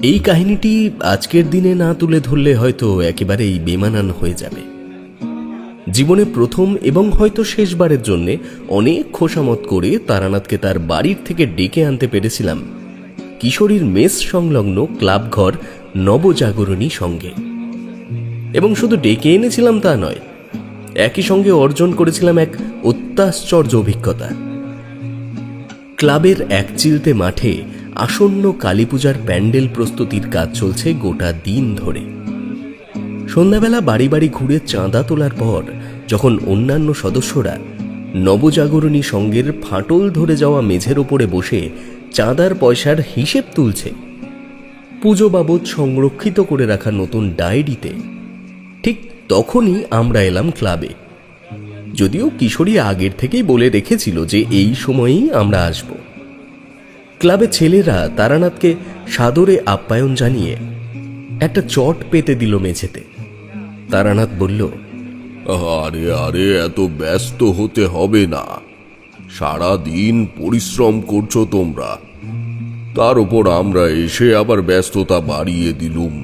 এই কাহিনীটি আজকের দিনে না তুলে ধরলে হয়তো একেবারেই বেমানান হয়ে যাবে। জীবনে প্রথম এবং হয়তো শেষবারের জন্য অনেক খোশামত করে তারানাথকে তার বাড়ির থেকে ডেকে আনতে পেরেছিলাম কিশোরীর মেস সংলগ্ন ক্লাবঘর নবজাগরণী সঙ্গে। এবং শুধু ডেকে এনেছিলাম তা নয়, একই সঙ্গে অর্জন করেছিলাম এক অত্যাশ্চর্য অভিজ্ঞতা। ক্লাবের এক চিলতে মাঠে আসন্ন কালীপূজার প্যান্ডেল প্রস্তুতির কাজ চলছে গোটা দিন ধরে। সন্ধ্যাবেলা বাড়ি বাড়ি ঘুরে চাঁদা তোলার পর যখন অন্যান্য সদস্যরা নবজাগরণী সঙ্গের ফাটল ধরে যাওয়া মেঝের ওপরে বসে চাঁদার পয়সার হিসেব তুলছে, পুজো বাবদ সংরক্ষিত করে রাখা নতুন ডায়েরিতে, ঠিক তখনই আমরা এলাম ক্লাবে। যদিও কিশোরী আগের থেকেই বলে রেখেছিল যে এই সময়েই আমরা আসব। ক্লাবের ছেলেরা তারানাথকে সাদরে আপ্যায়ন জানিয়ে একটা চট পেতে দিল মেঝেতে। তারানাথ বলল, আরে আরে, এত ব্যস্ত হতে হবে না। সারা দিন পরিশ্রম করছো তোমরা, তার উপর আমরা এসে আবার ব্যস্ততা বাড়িয়ে দিলুম।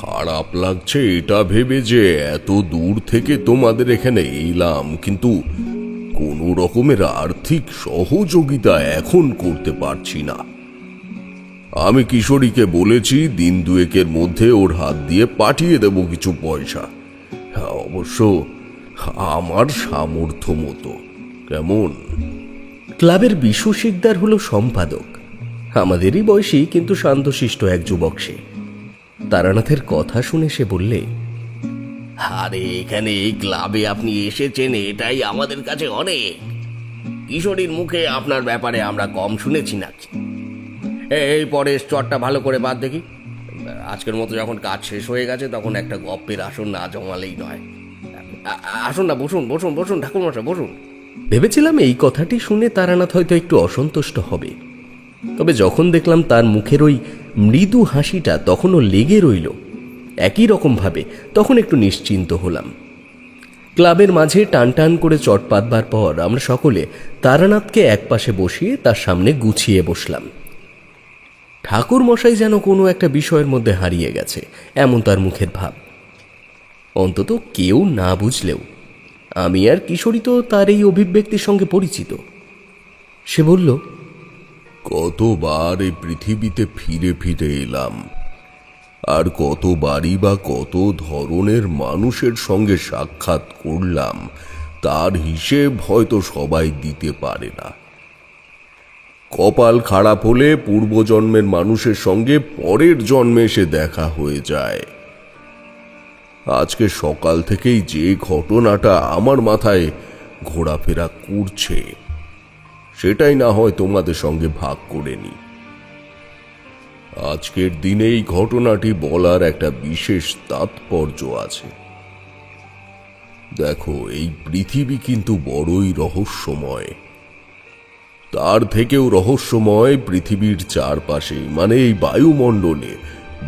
খারাপ লাগছে এটা ভেবে যে এত দূর থেকে তোমাদের এখানে এলাম, কিন্তু কোনো রকমের আর্থিক সহযোগিতা এখন করতে পারছি না। আমি কিশোরীকে বলেছি দিন দুয়েকের মধ্যে ওর হাত দিয়ে পাঠিয়ে দেব কিছু পয়সা, অবশ্য আমার সামর্থ্য মতো। কেমন? ক্লাবের বিশু শিকদার হলো সম্পাদক, আমাদেরই বয়সী কিন্তু শান্তশিষ্ট এক যুবক সে। তারানাথের কথা শুনে সে বললে, আরে এখানে এই ক্লাবে আপনি এসেছেন এটাই আমাদের কাছে অনেক। কিশোরীর মুখে আপনার ব্যাপারে আমরা কম শুনেছি নাকি। এই পরে চটটা ভালো করে বাদ দেখি। আজকের মতো যখন কাজ শেষ হয়ে গেছে তখন একটা গপ্পের আসন না জমালেই নয়। আসুন না, বসুন বসুন বসুন ঠাকুরমশাই বসুন। ভেবেছিলাম এই কথাটি শুনে তারানাথ হয়তো একটু অসন্তুষ্ট হবে, তবে যখন দেখলাম তার মুখের ওই মৃদু হাসিটা তখনও লেগে রইল একই রকম ভাবে, তখন একটু নিশ্চিন্ত হলাম। ক্লাবের মাঝে টান টান করে চট পাতবার পর আমরা সকলে তারানাথকে একপাশে বসিয়ে তার সামনে গুছিয়ে বসলাম। ঠাকুর মশাই যেন কোনো একটা বিষয়ের মধ্যে হারিয়ে গেছে এমন তার মুখের ভাব। অন্তত কেউ না বুঝলেও আমি আর কিশোরী তো তার এই অভিব্যক্তির সঙ্গে পরিচিত। সে বলল, কতবার এই পৃথিবীতে ফিরে ফিরে এলাম, আর কতবারই বা কত ধরনের মানুষের সঙ্গে সাক্ষাৎ করলাম, তার হিসেব হয়তো সবাই দিতে পারে না। কপাল খারাপ হলে পূর্বজন্মের মানুষের সঙ্গে পরের জন্মে এসে দেখা হয়ে যায়। আজকে সকাল থেকেই যে ঘটনাটা আমার মাথায় ঘোরাফেরা করছে সেটাই না হয় তোমাদের সঙ্গে ভাগ করে নি। আজকের দিনেই ঘটনাটি বলার একটা বিশেষ তাৎপর্য আছে। দেখো, এই পৃথিবী কিন্তু বড়ই রহস্যময়। তার থেকেও রহস্যময় পৃথিবীর চারপাশে, মানে এই বায়ুমণ্ডলে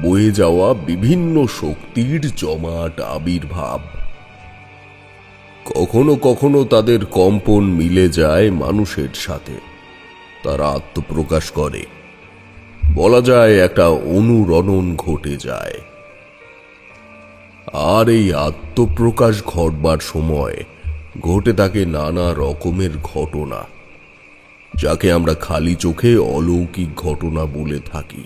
বয়ে যাওয়া বিভিন্ন শক্তির জমাট আবির্ভাব। কখনো কখনো তাদের কম্পন মিলে যায় মানুষের সাথে, তারা আত্মপ্রকাশ করে। বলা যায় একটা অনুরণন ঘটে যায়। আর এই আত্মপ্রকাশ ঘটবার সময় ঘটে থাকে নানা রকমের ঘটনা, যাকে আমরা খালি চোখে অলৌকিক ঘটনা বলে থাকি।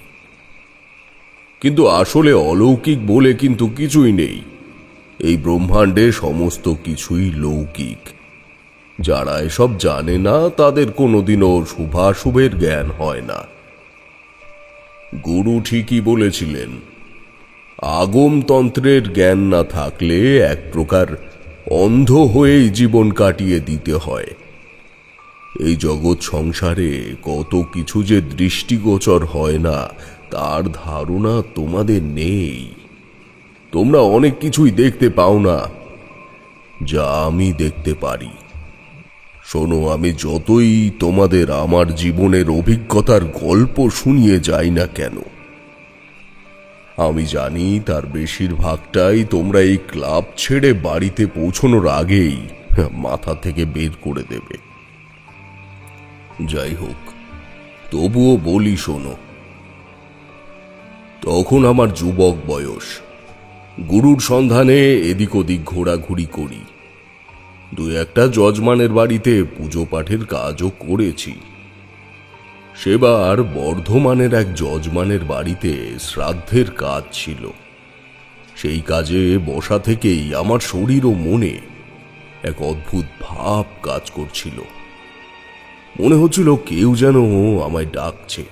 কিন্তু আসলে অলৌকিক বলে কিন্তু কিছুই নেই। এই ব্রহ্মাণ্ডে সমস্ত কিছুই লৌকিক। যারা এসব জানে না তাদের কোনোদিনও শুভাশুভের জ্ঞান হয় না। গুরু ঠিকই বলেছিলেন, আগমতন্ত্রের জ্ঞান না থাকলে এক প্রকার অন্ধ হয়েই জীবন কাটিয়ে দিতে হয়। এই জগৎ সংসারে কত কিছু যে দৃষ্টিগোচর হয় না তার ধারণা তোমাদের নেই। তোমরা অনেক কিছুই দেখতে পাও না যা আমি দেখতে পারি। শোনো, আমি যতই তোমাদের আমার জীবনের অভিজ্ঞতার গল্প শুনিয়ে যাই না কেন, আমি জানি তার বেশিরভাগটাই তোমরা এই ক্লাব ছেড়ে বাড়িতে পৌঁছানোর আগেই মাথা থেকে বের করে দেবে। যাই হোক, তবুও বলি শোনো, তখন আমার যুবক বয়স, গুরুর সন্ধানে এদিক ওদিক ঘোরাঘুরি করি। দু একটা যজমানের বাড়িতে পুজো পাঠের কাজও করেছি। সেবার বর্ধমানের এক যজমানের বাড়িতে শ্রাদ্ধের কাজ ছিল। সেই কাজে বসা থেকেই আমার শরীর ও মনে এক অদ্ভুত ভাব কাজ করছিল। মনে হচ্ছিল কেউ যেন আমায় ডাকছে,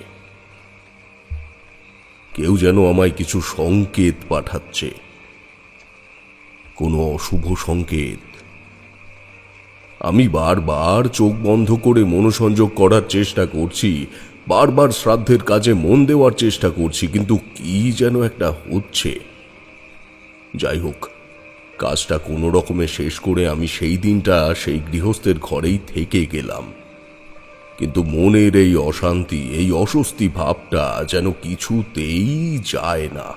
কেউ যেন আমায় কিছু সংকেত পাঠাচ্ছে, কোনো অশুভ সংকেত। আমি বারবার চোখ বন্ধ করে মনোসংযোগ করার চেষ্টা করছি, বারবার শ্রাদ্ধের কাজে মন দেওয়ার চেষ্টা করছি, কিন্তু কি যেন একটা হচ্ছে। যাই হোক, কাজটা কোনো রকমে শেষ করে আমি সেই দিনটা সেই গৃহস্থের ঘরেই থেকে গেলাম। কিন্তু মনের এই অশান্তি, এই অস্বস্তি ভাবটা যেন কিছুতেই যায় না।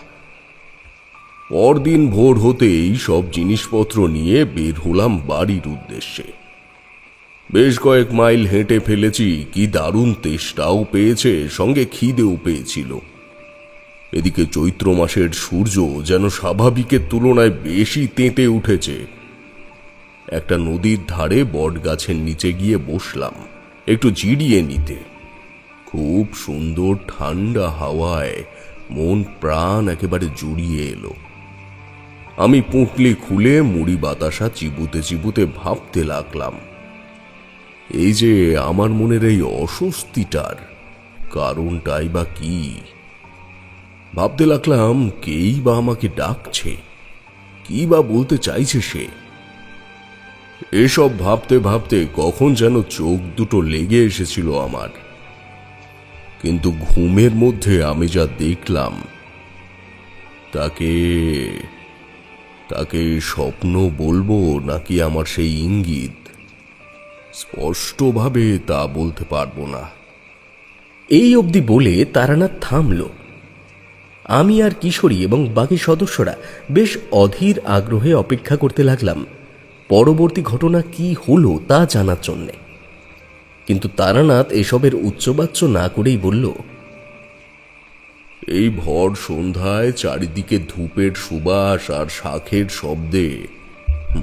পরদিন ভোর হতেই সব জিনিসপত্র নিয়ে বের হলাম বাড়ির উদ্দেশ্যে। বেশ কয়েক মাইল হেঁটে ফেলেছি, কি দারুণ তেষ্টাও পেয়েছে, সঙ্গে খিদেও পেয়েছিল। এদিকে চৈত্র মাসের সূর্য যেন স্বাভাবিকের তুলনায় বেশি তেঁতে উঠেছে। একটা নদীর ধারে বটগাছের নিচে গিয়ে বসলাম একটু জিরিয়ে নিতে। খুব সুন্দর ঠান্ডা হাওয়ায় মন প্রাণ একেবারে জুড়িয়ে এলো। আমি পুঁটলি খুলে মুড়ি বাতাসা চিবুতে চিবুতে ভাবতে লাগলাম, এই যে আমার মনের এই অস্বস্তিটার কারণটাই বা কি। ভাবতে লাগলাম, কেই বা আমাকে ডাকছে, কি বা বলতে চাইছে সে। এসব ভাবতে ভাবতে কখন যেন চোখ দুটো লেগে এসেছিল আমার। কিন্তু ঘুমের মধ্যে আমি যা দেখলাম, তাকে তাকে স্বপ্ন বলবো নাকি আমার সেই ইঙ্গিত, স্পষ্টভাবে তা বলতে পারবো না। এই অবধি বলে তারানাথ থামল। আমি আর কিশোরী এবং বাকি সদস্যরা বেশ অধীর আগ্রহে অপেক্ষা করতে লাগলাম পরবর্তী ঘটনা কি হলো তা জানার জন্যে। কিন্তু তারানাথ এসবের উচ্চবাচ্য না করেই বলল, এই ভর সন্ধ্যায় চারিদিকে ধূপের সুবাস আর শাঁখের শব্দে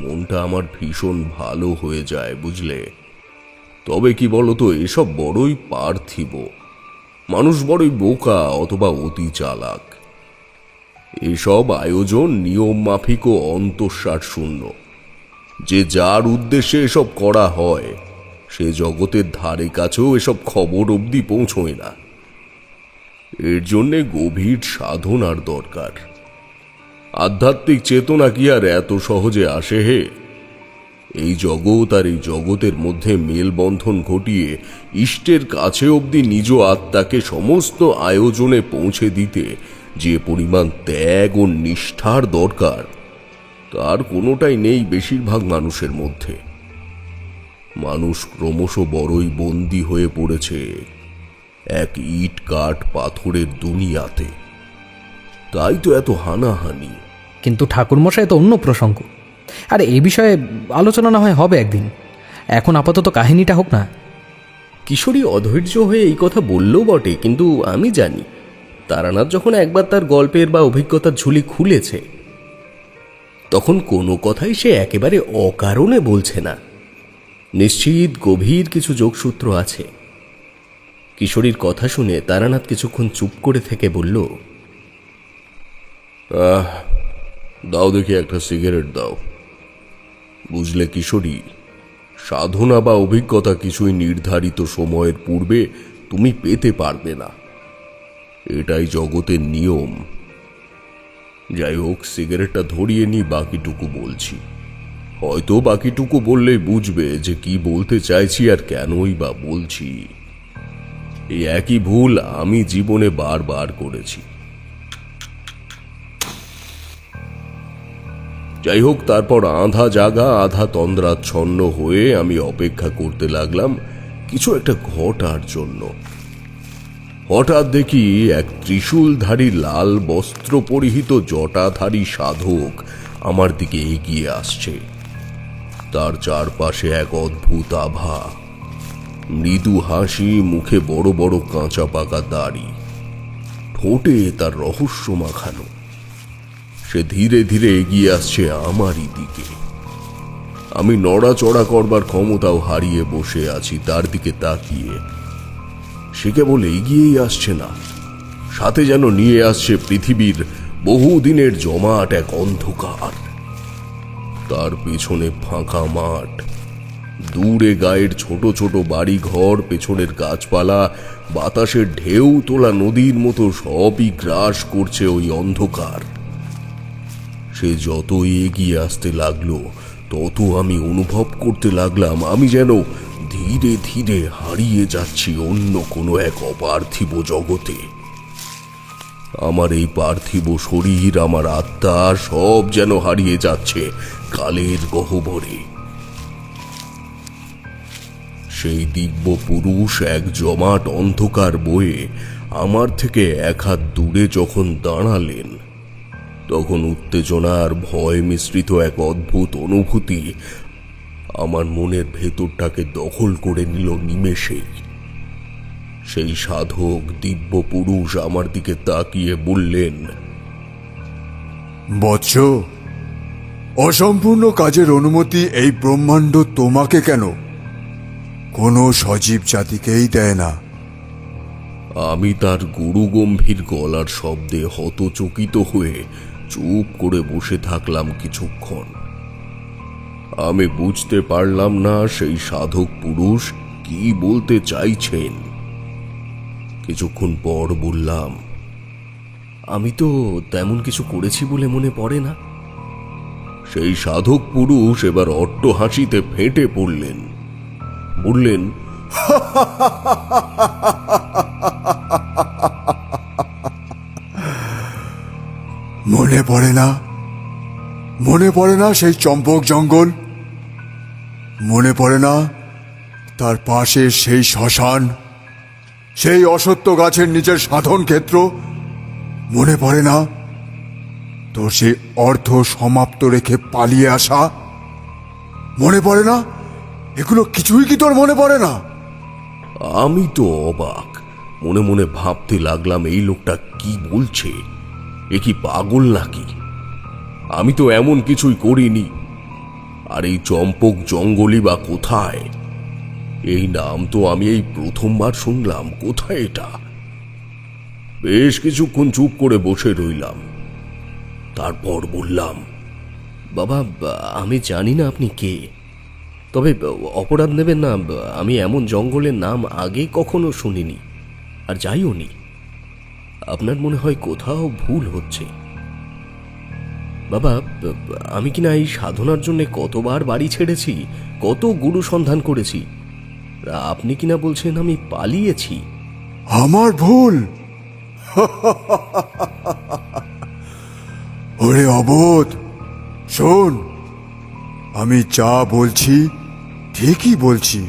মনটা আমার ভীষণ ভালো হয়ে যায়, বুঝলে। তবে কি বলতো, এসব বড়ই পার্থিব। মানুষ বড়ই বোকা অথবা অতি চালাক। এসব আয়োজন নিয়ম মাফিক ও অন্তঃসার শূন্য। যে যার উদ্দেশ্যে এসব করা হয়, সে জগতের ধারে কাছেও এসব খবর অবধি পৌঁছয় না। এর জন্যে গভীর সাধনার দরকার। আধ্যাত্মিক চেতনা কি আর এত সহজে আসে হে? এই জগৎ আর এই জগতের মধ্যে মেলবন্ধন ঘটিয়ে ইষ্টের কাছে অবধি নিজ আত্মাকে সমস্ত আয়োজনে পৌঁছে দিতে যে পরিমাণ ত্যাগ ও নিষ্ঠার দরকার, তার কোনোটাই নেই বেশিরভাগ মানুষের মধ্যে। মানুষ ক্রমশ বড়ই বন্দী হয়ে পড়েছে এক ইট কাঠ পাথরের দুনিয়াতে। তাই তো এত হানাহানি। কিন্তু ঠাকুরমশাই তো অন্য প্রসঙ্গ। আর এই বিষয়ে আলোচনা না হয় হবে একদিন, এখন আপাতত কাহিনীটা হোক না। কিশোরী অধৈর্য হয়ে এই কথা বললেও বটে, কিন্তু আমি জানি তারানাথ যখন একবার তার গল্পের বা অভিজ্ঞতার ঝুলি খুলেছে, তখন কোনো কথাই সে একেবারে অকারণে বলছে না। নিশ্চিত গভীর কিছু যোগসূত্র আছে। কিশোরীর কথা শুনে তারানাথ কিছুক্ষণ চুপ করে থেকে বলল, দাও দেখি একটা সিগারেট দাও। বুঝলে কিশোরী, সাধনা বা অভিজ্ঞতা কিছুই নির্ধারিত সময়ের পূর্বে তুমি পেতে পারবে না। এটাই জগতের নিয়ম। যাই হোক, সিগারেটটা ধরিয়ে নি, বাকিটুকু বলছি। হয়তো বাকিটুকু বললেই বুঝবে যে কি বলতে চাইছি আর কেনই বা বলছি। এই একই ভুল আমি জীবনে বারবার করেছি। যাই হোক, তারপর আধা জাগা আধা তন্দ্রাচ্ছন্ন হয়ে আমি অপেক্ষা করতে লাগলাম কিছু একটা ঘটার জন্য। হঠাৎ দেখি এক ত্রিশূলধারী লাল বস্ত্র পরিহিত জটাধারী সাধক আমার দিকে এগিয়ে আসছে। তার চারপাশে এক অদ্ভুত আভা, মৃদু হাসি, মুখে বড় বড় কাঁচা পাকা দাড়ি, ঠোঁটে তার রহস্য মাখানো। সে ধীরে ধীরে এগিয়ে আসছে আমারই দিকে। আমি নড়াচড়া করবার ক্ষমতাও হারিয়ে বসে আছি তার দিকে তাকিয়ে। সে কেবল এগিয়েই আসছে না, সাথে যেন নিয়ে আসছে পৃথিবীর বহুদিনের জমাট এক অন্ধকার। তার পেছনে ফাঁকা মাঠ, দূরে গায়ের ছোট ছোট বাড়ি ঘর, পেছনের গাছপালা, বাতাসের ঢেউ তোলা নদীর মতো সবই গ্রাস করছে ওই অন্ধকার। সে যতই এগিয়ে আসতে লাগলো তত আমি অনুভব করতে লাগলাম আমি যেন ধীরে ধীরে হারিয়ে যাচ্ছি অন্য কোনো এক অপার্থিব জগতে। আমার এই পার্থিব শরীর, আমার আত্মা সব যেন হারিয়ে যাচ্ছে কালের গহ্বরে। সেই দিব্য পুরুষ এক জমাট অন্ধকার বয়ে আমার থেকে এক হাত দূরে যখন দাঁড়ালেন, তখন উত্তেজনা আর ভয় মিশ্রিত এক অদ্ভুত অনুভূতি আমার মনের ভেতরটাকে দখল করে নিল নিমেষেই। সেই সাধক দিব্য পুরুষ আমার দিকে তাকিয়ে বললেন, বৎস, অসম্পূর্ণ কাজের অনুমতি এই ব্রহ্মাণ্ড তোমাকে কেন, কোনো সজীব জাতিকেই দেয় না। আমি তার গুরুগম্ভীর গলার শব্দে হতচকিত হয়ে চুপ করে বসে থাকলাম কিছুক্ষণ। আমি বুঝতে পারলাম না সেই সাধক পুরুষ কি বলতে চাইছেন। কিছুক্ষণ পর বললাম, আমি তো তেমন কিছু করেছি বলে মনে পড়ে না। সেই সাধক পুরুষ এবার অট্ট হাসিতে ফেটে পড়লেন। বললেন, মনে পড়ে না? মনে পড়ে না সেই চম্পক জঙ্গল? মনে পড়ে না তার পাশে সেই শ্মশান, সেই অসত্য গাছের নিচের সাধন ক্ষেত্র? মনে পড়ে না তোর সেই অর্ধ সমাপ্ত রেখে পালিয়ে আসা? মনে পড়ে না? এগুলো কিছুই কি তোর মনে পড়ে না? আমি তো অবাক। মনে মনে ভাবতে লাগলাম, এই লোকটা কি বলছে? এ কি পাগল নাকি? আমি তো এমন কিছুই করিনি। আর এই চম্পক জঙ্গলই বা কোথায়? এই নাম তো আমি এই প্রথমবার শুনলাম। কোথায় এটা? বেশ কিছুক্ষণ চুপ করে বসে রইলাম। তারপর বললাম, বাবা, আমি জানি না আপনি কে, তবে অপরাধ নেবেন না, আমি এমন জঙ্গলের নাম আগে কখনো শুনিনি আর যাইও নি। আপনার মনে হয় কোথাও ভুল হচ্ছে। বাবা, আমি কিনা এই সাধনার জন্য কতবার বাড়ি ছেড়েছি, কত গুরু সন্ধান করেছি, আপনি কিনা বলছেন আমি পালিয়েছি। আমার ভুল? ওরে অবোধ, শোন, আমি যা বলছি ঠিকই বলছি।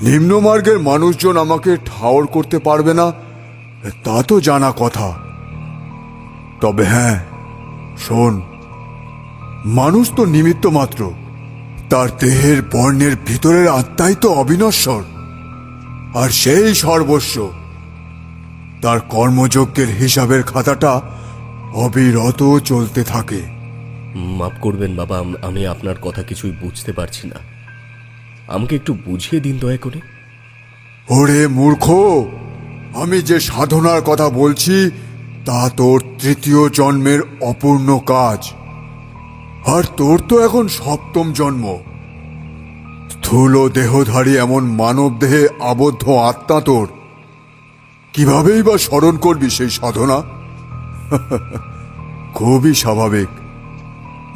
নিম্নমার্গের মানুষজন আমাকে ঠাওর করতে পারবে না তা তো জানা কথা। তবে হ্যাঁ, শোন, মানুষ তো নিমিত্ত মাত্র, তার দেহের বর্ণের ভিতরের আত্মাই তো অবিনশ্বর, আর সেই সর্বস্ব। তার কর্মযজ্ঞের হিসাবের খাতাটা অবিরত চলতে থাকে। মাফ করবেন বাবা, আমি আপনার কথা কিছুই বুঝতে পারছি না, আমাকে একটু বুঝিয়ে দিন দয়া করে। ওরে মূর্খ, আমি যে সাধনার কথা বলছি তা তোর তৃতীয় জন্মের অপূর্ণ কাজ, আর তোর তো এখন সপ্তম জন্ম। স্থূল দেহধারী এমন মানব দেহে আবদ্ধ আত্মা তোর, কিভাবেই বা স্মরণ করবি সেই সাধনা? খুবই স্বাভাবিক।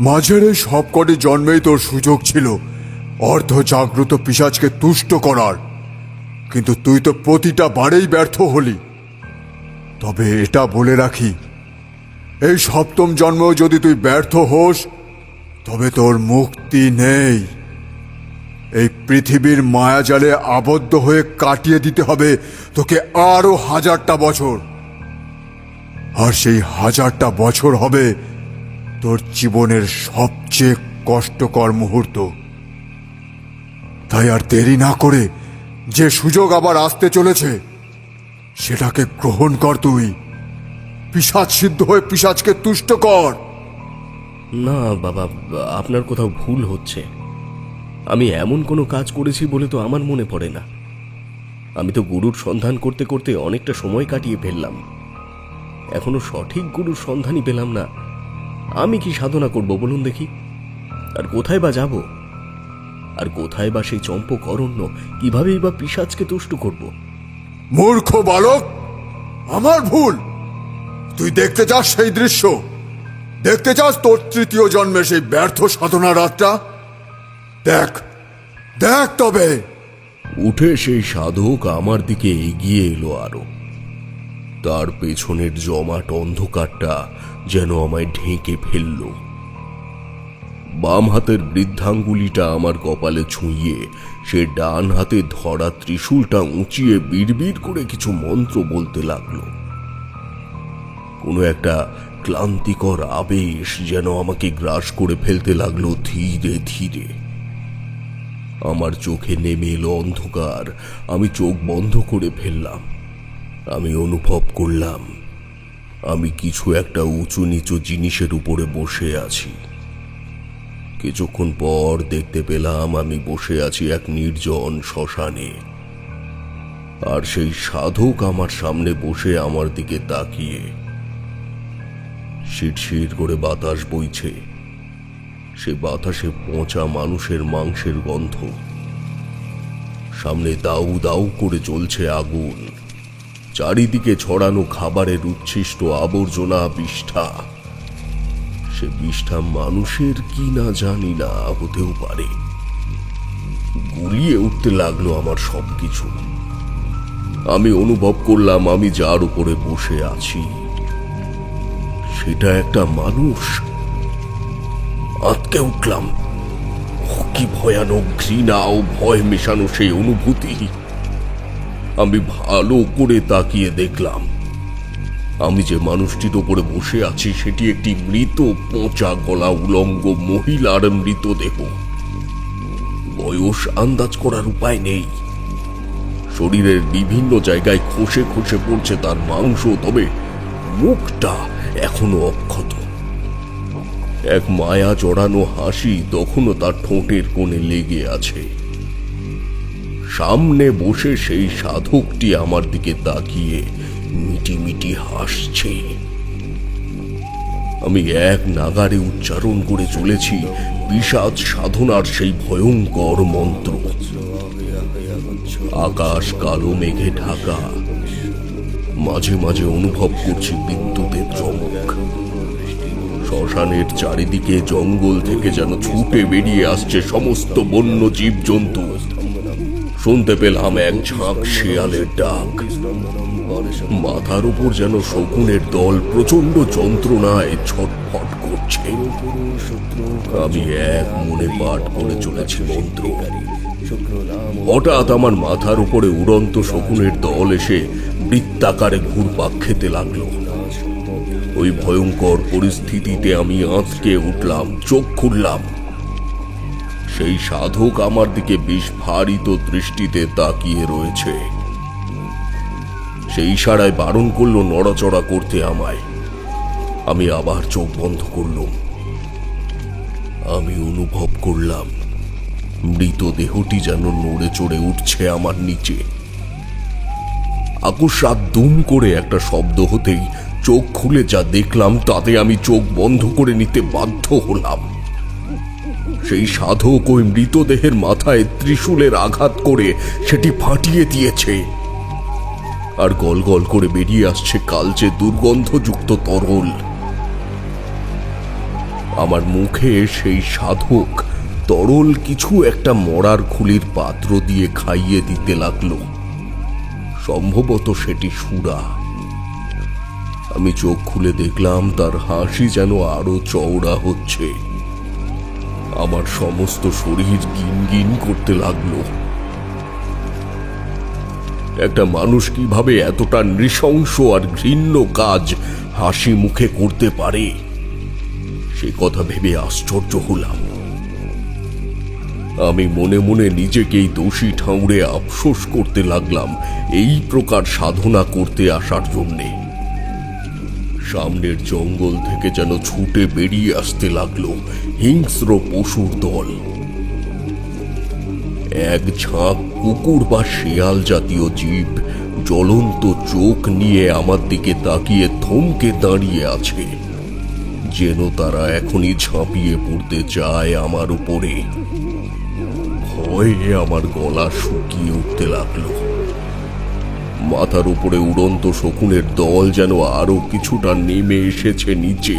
মাঝের এই সবকটি জন্মেই তোর সুযোগ ছিল অর্ধ জাগ্রত পিশাচকে তুষ্ট করার, কিন্তু তুই তো প্রতিটা বারেই ব্যর্থ হলি। তবে এটা বলে রাখি, এই সপ্তম জন্মেও যদি তুই ব্যর্থ হোস তবে তোর মুক্তি নেই। এই পৃথিবীর মায়াজালে আবদ্ধ হয়ে কাটিয়ে দিতে হবে তোকে আরো 1000টা বছর, আর সেই 1000টা বছর হবে তোর জীবনের সবচেয়ে কষ্টকর মুহূর্ত। তাই আর দেরি না করে, যে সুযোগ আবার আসতে চলেছে সেটাকে গ্রহণ কর। তুই পিশাচ সিদ্ধ হয়ে পিশাচকে তুষ্ট কর। না বাবা, আপনার কোথাও ভুল হচ্ছে। আমি এমন কোনো কাজ করেছি বলে তো আমার মনে পড়ে না। আমি তো গুরুর সন্ধান করতে করতে অনেকটা সময় কাটিয়ে ফেললাম, এখনো সঠিক গুরুর সন্ধানই পেলাম না। আমি কি সাধনা করব বলুন দেখি? আর কোথায় বা যাব? আর কোথায় বা সেই চম্পক অরণ্য? কিভাবেই বা পিশাচকে তুষ্ট করব? মূর্খ বালক, আমার ভুল। তুই দেখতে চাস সেই দৃশ্য? দেখতে চাস তোর তৃতীয় জন্মের সেই ব্যর্থ সাধনা রাতটা? দেখ দেখ তবে। উঠে সেই সাধক আমার দিকে এগিয়ে এলো আরো। তার পেছনের জমাট অন্ধকারটা যেন আমায় ঢেকে ফেলল। বাম হাতের বৃদ্ধাঙ্গুলিটা আমার কপালে ছুঁয়ে সে ডান হাতে ধরা ত্রিশূলটা উঁচিয়ে বিড়বিড় করে কিছু মন্ত্র বলতে লাগলো। কোনো একটা ক্লান্তিকর আবেশ যেন আমাকে গ্রাস করে ফেলতে লাগলো ধীরে ধীরে। আমার চোখে নেমে এলো অন্ধকার। আমি চোখ বন্ধ করে ফেললাম। আমি অনুভব করলাম আমি কিছু একটা উঁচু নিচু জিনিসের উপরে বসে আছি। কিছুক্ষণ পর দেখতে পেলাম আমি বসে আছি এক নির্জন শ্মশানে, আর সেই সাধক আমার সামনে বসে আমার দিকে তাকিয়ে। শিরশির করে বাতাস বইছে, সে বাতাসে পচা মানুষের মাংসের গন্ধ। সামনে দাউ দাউ করে জ্বলছে আগুন, চারিদিকে ছড়ানো খাবারের উচ্ছিষ্ট আবর্জনা, বিষ্ঠা। সে বিষ্ঠা মানুষের কি না জানি না, হতেও পারে। গুলিয়ে উঠতে লাগলো আমার সবকিছু। আমি অনুভব করলাম আমি যার উপরে বসে আছি সেটা একটা মানুষ। আঁতকে উঠলাম। কি ভয়ানক ঘৃণা ও ভয় মেশানো সেই অনুভূতি। আমি ভালো করে তাকিয়ে দেখলাম আমি যে মানুষটির ওপরে বসে আছি সেটি একটি মৃত, পচা গলা উলঙ্গ মহিলার মৃতদেহ। বয়স আন্দাজ করার উপায় নেই। শরীরের বিভিন্ন জায়গায় খসে খসে পড়ছে তার মাংস, তবে মুখটা এখনো অক্ষত। এক মায়া জড়ানো হাসি তখনও তার ঠোঁটের কোণে লেগে আছে। সামনে বসে সেই সাধকটি আমার দিকে তাকিয়ে মিটিমিটি হাসছে। আমি এক নাগারে উচ্চারণ করে চলেছি পিশাচ সাধনার সেই ভয়ঙ্কর মন্ত্র। আকাশ কালো মেঘে ঢাকা। মাঝে মাঝে অনুভব করছি বিদ্যুতের চমক। শ্মশানের চারিদিকে জঙ্গল থেকে যেন ছুটে বেরিয়ে আসছে সমস্ত বন্য জীবজন্তু। শুনতে পেলাম এক ঝাঁক শেয়ালের ডাক। মাথার উপর যেন শকুনের দল প্রচন্ড যন্ত্রণায় ছটফট করছে। আমি এক মনে পাঠ করে চলেছি মন্ত্র। হঠাৎ আমার মাথার উপরে উড়ন্ত শকুনের দল এসে বৃত্তাকারে ঘুরপাক খেতে লাগলো। ওই ভয়ঙ্কর পরিস্থিতিতে আমি আঁতকে উঠলাম, চোখ খুললাম। সেই সাধক আমার দিকে বিস্ফারিত দৃষ্টিতে তাকিয়ে রয়েছে। সেই ইশারায় বারণ করলো নড়াচড়া করতে আমায়। আমি আবার চোখ বন্ধ করলাম। আমি অনুভব করলাম মৃতদেহটি যেন নড়ে চড়ে উঠছে আমার নিচে। আকস্মাৎ দুম করে একটা শব্দ হতেই চোখ খুলে যা দেখলাম তাতে আমি চোখ বন্ধ করে নিতে বাধ্য হলাম। সেই সাধক ওই মৃতদেহের মাথায় ত্রিশূলের আঘাত করে সেটি ফাটিয়ে দিয়েছে, আর গল গল করে বেরিয়ে আসছে কালচে দুর্গন্ধযুক্ত তরল। আমার মুখে সেই সাধক তরল কিছু একটা মরার খুলির পাত্র দিয়ে খাইয়ে দিতে লাগলো। সম্ভবত সেটি সুরা। আমি চোখ খুলে দেখলাম তার হাসি যেন আরো চওড়া হচ্ছে। আমার সমস্ত শরীর গিনগিন করতে লাগলো। একটা মানুষ কিভাবে এতটা নৃশংস আর ঘৃণ্য কাজ হাসি মুখে করতে পারে সে কথা ভেবে আশ্চর্য হলাম। আমি মনে মনে নিজেকেই দোষী ঠাউরে আফসোস করতে লাগলাম এই প্রকার সাধনা করতে আসার জন্যে। সামনের জঙ্গল থেকে যেন ছুটে বেরিয়ে আসতে লাগলো হিংস্র পশুর দল। এক ঝাঁক কুকুর বা শেয়াল জাতীয় জীব জ্বলন্ত চোখ নিয়ে আমার দিকে তাকিয়ে থমকে দাঁড়িয়ে আছে, যেন তারা এখনই ঝাঁপিয়ে পড়তে চায় আমার উপরে। ভয়ে আমার গলা শুকিয়ে উঠতে লাগলো। মাথার উপরে উড়ন্ত শকুনের দল যেন আরো কিছুটা নেমে এসেছে নিচে।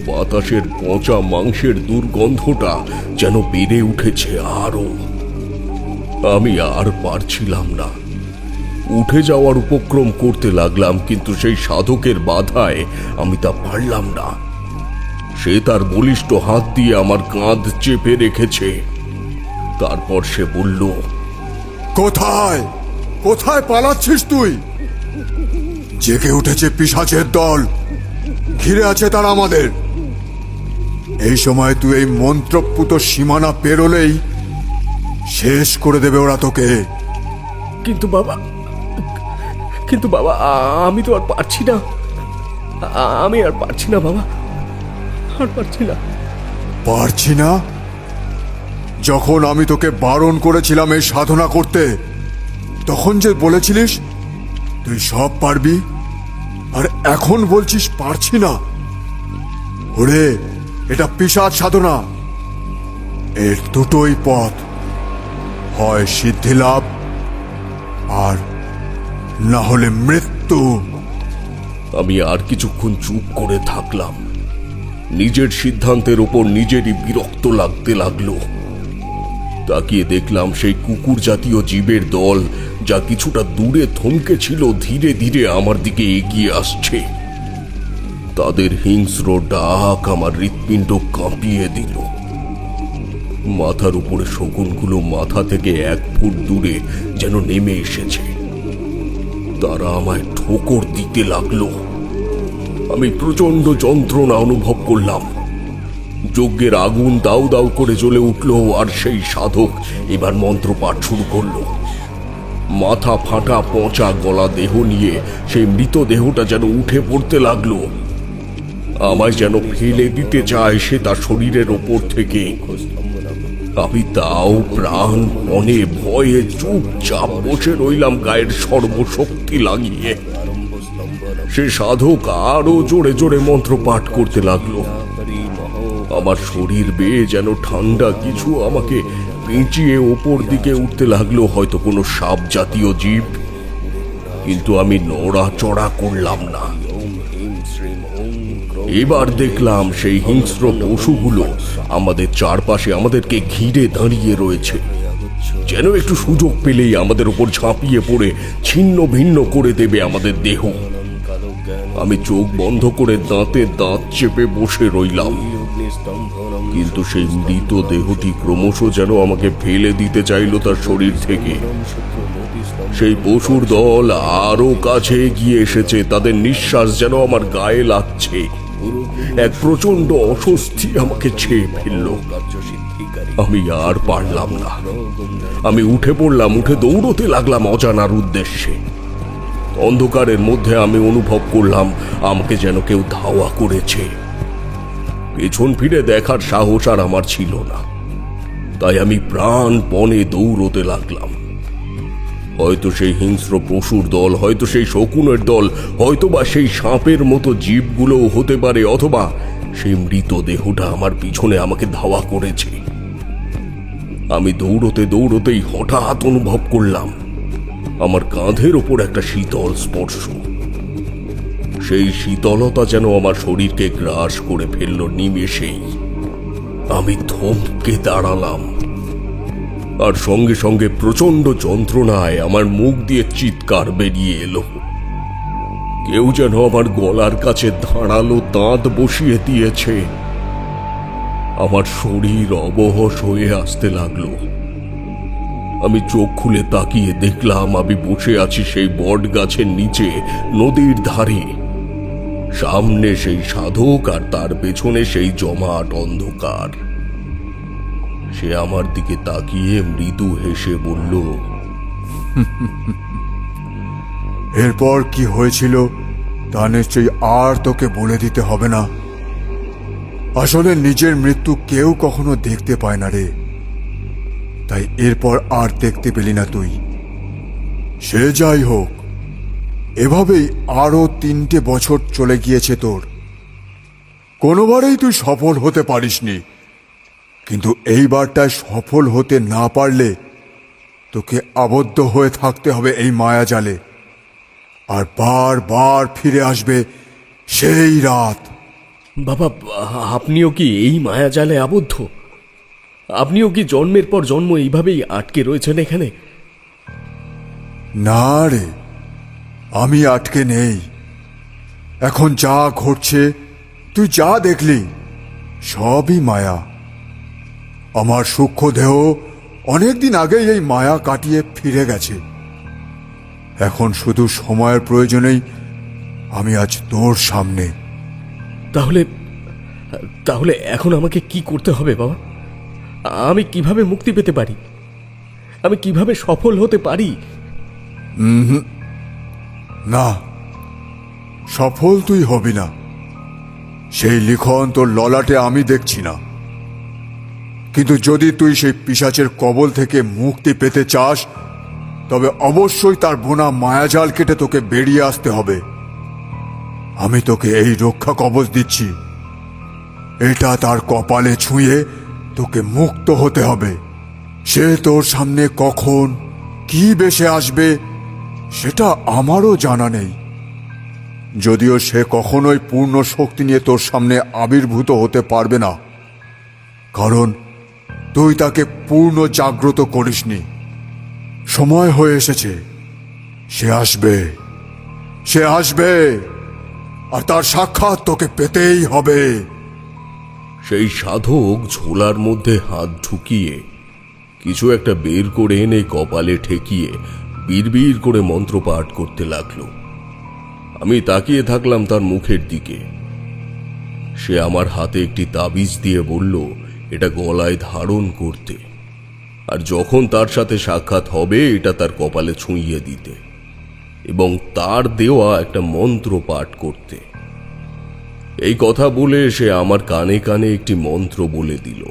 বাতাসের পচা মাংসের দুর্গন্ধটা যেন বেড়ে উঠেছে আরো। আমি আর পারছিলাম না, উঠে যাওয়ার উপক্রম করতে লাগলাম, কিন্তু সেই সাধকের বাধায় আমি তা পারলাম না। সে তার বলিষ্ঠ হাত দিয়ে আমার কাঁধ চেপে রেখেছে। তারপর সে বলল, কোথায় কোথায় পালাচ্ছিস তুই? জেগে উঠেছে পিশাচের দল, ঘিরে আছে তারা আমাদের। এই সময় তুই এই মন্ত্রপুত সীমানা পেরোলেই শেষ করে দেবে ওরা তোকে। কিন্তু বাবা আমি তো আর পারছি না। আমি আর পারছি না বাবা, আর পারছি না। পারছি না? যখন আমি তোকে বারণ করেছিলাম এই সাধনা করতে, তখন যে বলেছিলিস তুই সব পারবি, আর এখন বলছিস পারছি না? ওরে, এটা পিশাচ সাধনা। এর দুটোই পথ, হয় সিদ্ধি লাভ আর না হলে মৃত্যু। আমি আর কিছুক্ষণ চুপ করে থাকলাম। নিজের সিদ্ধান্তের ওপর নিজেরই বিরক্ত লাগতে লাগলো। তাকিয়ে দেখলাম সেই কুকুর জাতীয় জীবের দল, যা কিছুটা দূরে থমকে ছিল, ধীরে ধীরে আমার দিকে এগিয়ে আসছে। তাদের হিংস্র ডাক আমার হৃৎপিণ্ড কাঁপিয়ে দিল। মাথার উপরে শকুনগুলো মাথা থেকে 1 ফুট দূরে যেন নেমে এসেছে। তারা আমায় ঠোকর দিতে লাগলো। আমি প্রচন্ড যন্ত্রণা অনুভব করলাম। যজ্ঞের আগুন দাউ দাউ করে জ্বলে উঠল, আর সেই সাধক এবার মন্ত্রপাঠ শুরু করলো। মাথা ফাটা পচা গলা দেহ নিয়ে সেই মৃতদেহটা যেন উঠে পড়তে লাগলো। আমায় যেন ফেলে দিতে চায় সে তার শরীরের ওপর থেকে। আমি তাও প্রাণপণে ভয়ে চুপচাপ বসে রইলাম, গায়ের সর্বশক্তি লাগিয়ে। সে সাধক আরো জোরে জোরে মন্ত্র পাঠ করতে লাগলো। আমার শরীর বেয়ে যেন ঠান্ডা কিছু আমাকে পেঁচিয়ে ওপর দিকে উঠতে লাগলো, হয়তো কোনো সাপ জাতীয় জীব। কিন্তু আমি নড়াচড়া করলাম না। এবার দেখলাম সেই হিংস্র পশুগুলো আমাদের চারপাশে আমাদেরকে ঘিরে দাঁড়িয়ে রয়েছে, যেন একটু সুযোগ পেলেই আমাদের উপর ঝাঁপিয়ে পড়ে ছিন্ন ভিন্ন করে দেবে আমাদের দেহ। আমি চোখ বন্ধ করে দাঁতে দাঁত চেপে বসে রইলাম, কিন্তু সেই মৃত দেহটি ক্রমশ যেন আমাকে ফেলে দিতে চাইল তার শরীর থেকে। সেই পশুর দল আরো কাছে এগিয়ে এসেছে, তাদের নিঃশ্বাস যেন আমার গায়ে লাগছে। এক প্রচন্ড অস্বস্তি আমাকে ছেয়ে ফেলল। আমি আর পারলাম না। আমি উঠে পড়লাম, উঠে দৌড়তে লাগলাম অজানার উদ্দেশ্যে। অন্ধকারের মধ্যে আমি অনুভব করলাম আমাকে যেন কেউ ধাওয়া করেছে। পেছন ফিরে দেখার সাহস আর আমার ছিল না, তাই আমি প্রাণপণে দৌড়তে লাগলাম। হয়তো সেই হিংস্র পশুর দল, হয়তো সেই শকুনের দল, হয়তো বা সেই সাপের মতো জীবগুলোও হতে পারে, অথবা সেই মৃত দেহটা আমার পিছনে আমাকে ধাওয়া করেছে। আমি দৌড়তে দৌড়তেই হঠাৎ অনুভব করলাম আমার কাঁধের ওপর একটা শীতল স্পর্শ। সেই শীতলতা যেন আমার শরীরকে গ্রাস করে ফেলল নিমেষেই। আমি থমকে দাঁড়ালাম, আর সঙ্গে সঙ্গে প্রচন্ড যন্ত্রণায় আমার মুখ দিয়ে চিৎকার বেরিয়ে এলো। কেউ যেন আমার গলার কাছে ধারালো দাঁত বসিয়ে দিয়েছে। আমার শরীর অবশ হয়ে আসতে লাগলো। আমি চোখ খুলে তাকিয়ে দেখলাম আমি বসে আছি সেই বট গাছের নিচে, নদীর ধারে। সামনে সেই সাধক, আর তার পেছনে সেই জমাট অন্ধকার। সে আমার দিকে তাকিয়ে মৃদু হেসে বলল, এরপর কি হয়েছিল তা নিশ্চয়ই আর তোকে বলে দিতে হবে না। আসলে নিজের মৃত্যু কেউ কখনো দেখতে পায় না রে, তাই এরপর আর দেখতে পেলি না তুই। সে যাই হোক, এভাবেই আরো 3টে বছর চলে গিয়েছে তোর। কোনোবারেই তুই সফল হতে পারিসনি, কিন্তু এইবারটায় সফল হতে না পারলে তোকে আবদ্ধ হয়ে থাকতে হবে এই মায়াজালে, আর বারবার ফিরে আসবে সেই রাত। বাবা, আপনিও কি এই মায়াজালে আবদ্ধ? আপনিও কি জন্মের পর জন্ম এইভাবেই আটকে রয়েছেন এখানে? না রে, আমি আটকে নেই। এখন যা ঘটছে, তুই যা দেখলি, সবই মায়া। আমার সূক্ষ্ম দেহ অনেকদিন আগেই এই মায়া কাটিয়ে ফিরে গেছে। এখন শুধু সময়ের প্রয়োজনেই আমি আজ তোর সামনে। তাহলে তাহলে এখন আমাকে কি করতে হবে বাবা? আমি কিভাবে মুক্তি পেতে পারি? আমি কিভাবে সফল হতে পারি? না, সফল তুই হবি না। সেই লিখন তোর ললাটে আমি দেখছি না। কিন্তু যদি তুই সেই পিশাচের কবল থেকে মুক্তি পেতে চাস, তবে অবশ্যই তার বোনা মায়াজাল কেটে তোকে বেরিয়ে আসতে হবে। আমি তোকে এই রক্ষা কবচ দিচ্ছি, এটা তার কপালে ছুঁয়ে তোকে মুক্ত হতে হবে। সে তোর সামনে কখন কি বেশে আসবে সেটা আমারও জানা নেই, যদিও সে কখনোই পূর্ণ শক্তি নিয়ে তোর সামনে আবির্ভূত হতে পারবে না, কারণ তুই তাকে পূর্ণ জাগ্রত করিসনি। সময় হয়ে এসেছে, সে আসবে, সে আসবে, আর তার সাক্ষাৎ তোকে পেতেই হবে। সেই সাধক ঝোলার মধ্যে হাত ঢুকিয়ে কিছু একটা বের করে এনে কপালে ঠেকিয়ে বিড়বিড় করে মন্ত্রপাঠ করতে লাগলো। আমি তাকিয়ে থাকলাম তার মুখের দিকে। সে আমার হাতে একটি তাবিজ দিয়ে বলল এটা গলায় ধারণ করতে, আর যখন তার সাথে সাক্ষাৎ হবে এটা তার কপালে ছুঁইয়ে দিতে এবং তার দেওয়া একটা মন্ত্র পাঠ করতে। এই কথা বলে সে আমার কানে কানে একটি মন্ত্র বলে দিল।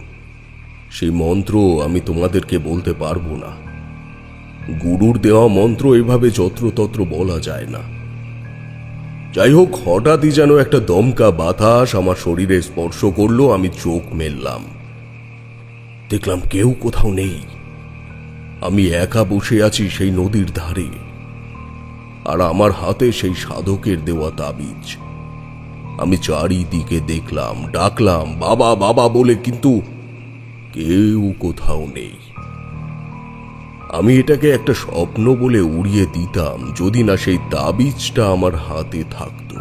সেই মন্ত্র আমি তোমাদেরকে বলতে পারবো না। গুরুর দেওয়া মন্ত্র এভাবে যত্রতত্র বলা যায় না। যাই হোক, হঠাৎই যেন একটা দমকা বাতাস আমার শরীরে স্পর্শ করলো। আমি চোখ মেললাম, দেখলাম কেউ কোথাও নেই। আমি একা বসে আছি সেই নদীর ধারে, আর আমার হাতে সেই সাধকের দেওয়া তাবিজ। আমি চারিদিকে দেখলাম, ডাকলাম বাবা বাবা বলে, কিন্তু কেউ কোথাও নেই। আমি এটাকে একটা স্বপ্ন বলে উড়িয়ে দিতাম যদি না সেই তাবিজটা আমার হাতে থাকতো।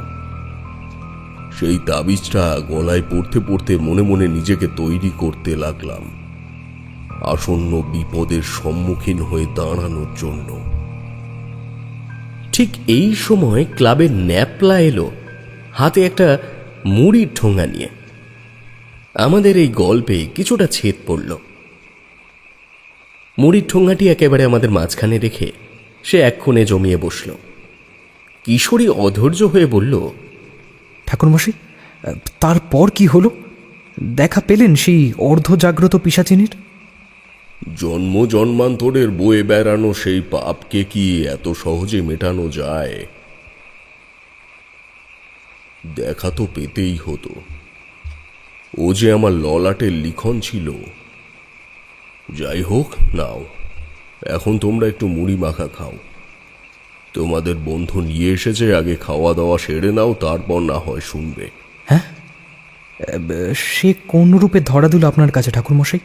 সেই তাবিজটা গলায় পড়তে পড়তে মনে মনে নিজেকে তৈরি করতে লাগলাম আসন্ন বিপদের সম্মুখীন হয়ে দাঁড়ানোর জন্য। ঠিক এই সময় ক্লাবের ন্যাপলা এলো হাতে একটা মুড়ির ঠোঙা নিয়ে। আমাদের এই গল্পে কিছুটা ছেদ পড়ল। মুড়ির ঠোঙাটি একেবারে আমাদের মাঝখানে রেখে সে এক্ষণে জমিয়ে বসল। কিশোরী অধৈর্য হয়ে বলল, ঠাকুরমশাই, তারপর কি হলো? দেখা পেলেন সেই অর্ধজাগ্রত পিশাচিনীর? জন্ম জন্মান্তরের বয়ে বেড়ানো সেই পাপকে কি এত সহজে মেটানো যায়? দেখা তো পেতেই হতো। ও যে আমার ললাটের লিখন ছিল। যাই হোক, নাও, এখন তোমরা একটু মুড়ি মাখা খাও। তোমাদের বন্ধু নিয়ে এসেছে, আগে খাওয়া দাওয়া সেরে নাও, তারপর না হয় শুনবে। হ্যাঁ, সে কোন রূপে ধরা দিল আপনার কাছে ঠাকুরমশাই?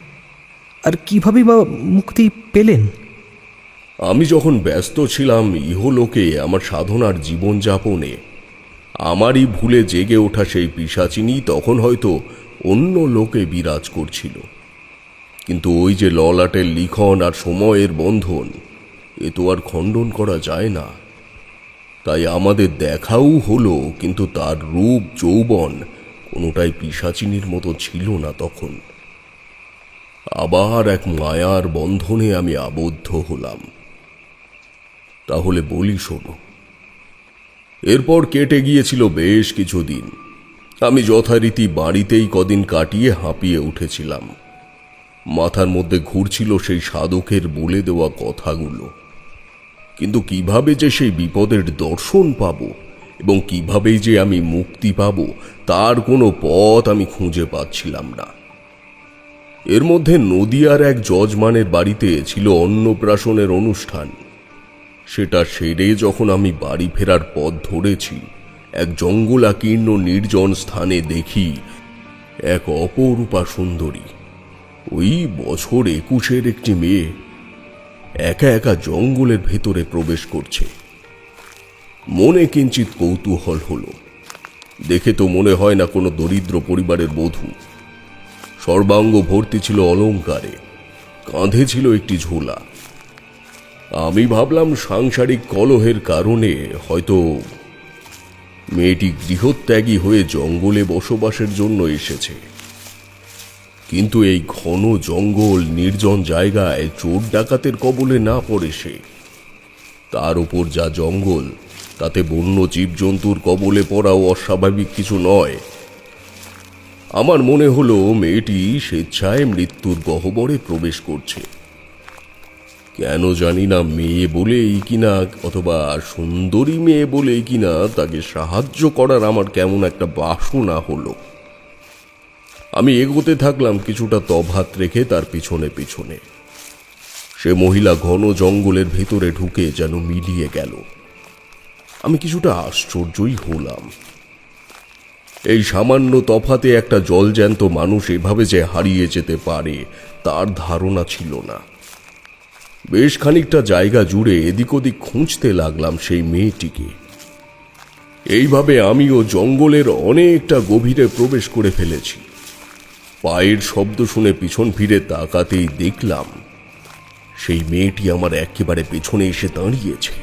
আর কিভাবেই বা মুক্তি পেলেন? আমি যখন ব্যস্ত ছিলাম ইহলোকে আমার সাধনার জীবনযাপনে, আমারই ভুলে জেগে ওঠা সেই পিশাচিনী তখন হয়তো অন্য লোকে বিরাজ করছিল। কিন্তু ওই যে ললাটের লিখন আর সময়ের বন্ধন, এ তো আর খণ্ডন করা যায় না। তাই আমাদের দেখাও হলো, কিন্তু তার রূপ যৌবন কোনোটাই পিশাচিনীর মতো ছিল না তখন। আবার এক মায়ার বন্ধনে আমি আবদ্ধ হলাম। তাহলে বলি শোনো। এরপর কেটে গিয়েছিল বেশ কিছুদিন। আমি যথারীতি বাড়িতেই কদিন কাটিয়ে হাঁপিয়ে উঠেছিলাম। মাথার মধ্যে ঘুরছিল সেই সাধকের বলে দেওয়া কথাগুলো, কিন্তু কিভাবে যে সেই বিপদের দর্শন পাব এবং কিভাবেই যে আমি মুক্তি পাব তার কোনো পথ আমি খুঁজে পাচ্ছিলাম না। এর মধ্যে নদিয়ার এক যজমানের বাড়িতে ছিল অন্নপ্রাশনের অনুষ্ঠান। সেটা সেরে যখন আমি বাড়ি ফেরার পথ ধরেছি, এক জঙ্গলাকীর্ণ নির্জন স্থানে দেখি এক অপরূপা সুন্দরী, ওই বছর 21-এর একটি মেয়ে একা একা জঙ্গলের ভেতরে প্রবেশ করছে। মনে কিঞ্চিত কৌতূহল হলো। দেখে তো মনে হয় না কোনো দরিদ্র পরিবারের বধূ। সর্বাঙ্গ ভর্তি ছিল অলংকারে, কাঁধে ছিল একটি ঝোলা। আমি ভাবলাম সাংসারিক কলহের কারণে হয়তো মেয়েটি গৃহত্যাগী হয়ে জঙ্গলে বসবাসের জন্য এসেছে। কিন্তু এই ঘন জঙ্গল নির্জন জায়গায় চোর ডাকাতের কবলে না পড়ে সে। তার উপর যা জঙ্গল, তাতে বন্য জীবজন্তুর কবলে পড়াও অস্বাভাবিক কিছু নয়। আমার মনে হলো মেয়েটি স্বেচ্ছায় মৃত্যুর গহ্বরে প্রবেশ করছে। কেন জানি না, মেয়ে বলেই কিনা অথবা সুন্দরী মেয়ে বলেই কিনা তাকে সাহায্য করার আমার কেমন একটা বাসনা হলো। আমি এগোতে থাকলাম কিছুটা তফাত রেখে তার পিছনে পিছনে। সে মহিলা ঘন জঙ্গলের ভিতরে ঢুকে যেন মিলিয়ে গেল। আমি কিছুটা আশ্চর্যই হলাম। এই সামান্য তফাতে একটা জলজ্যান্ত মানুষ এভাবে যে হারিয়ে যেতে পারে তার ধারণা ছিল না। বেশ খানিকটা জায়গা জুড়ে এদিক ওদিক খুঁজতে লাগলাম সেই মেয়েটিকে। এইভাবে আমিও জঙ্গলের অনেকটা গভীরে প্রবেশ করে ফেলেছি। পায়ের শব্দ শুনে পিছন ফিরে তাকাতেই দেখলাম সেই মেয়েটি আমার একেবারে পেছনে এসে দাঁড়িয়েছে।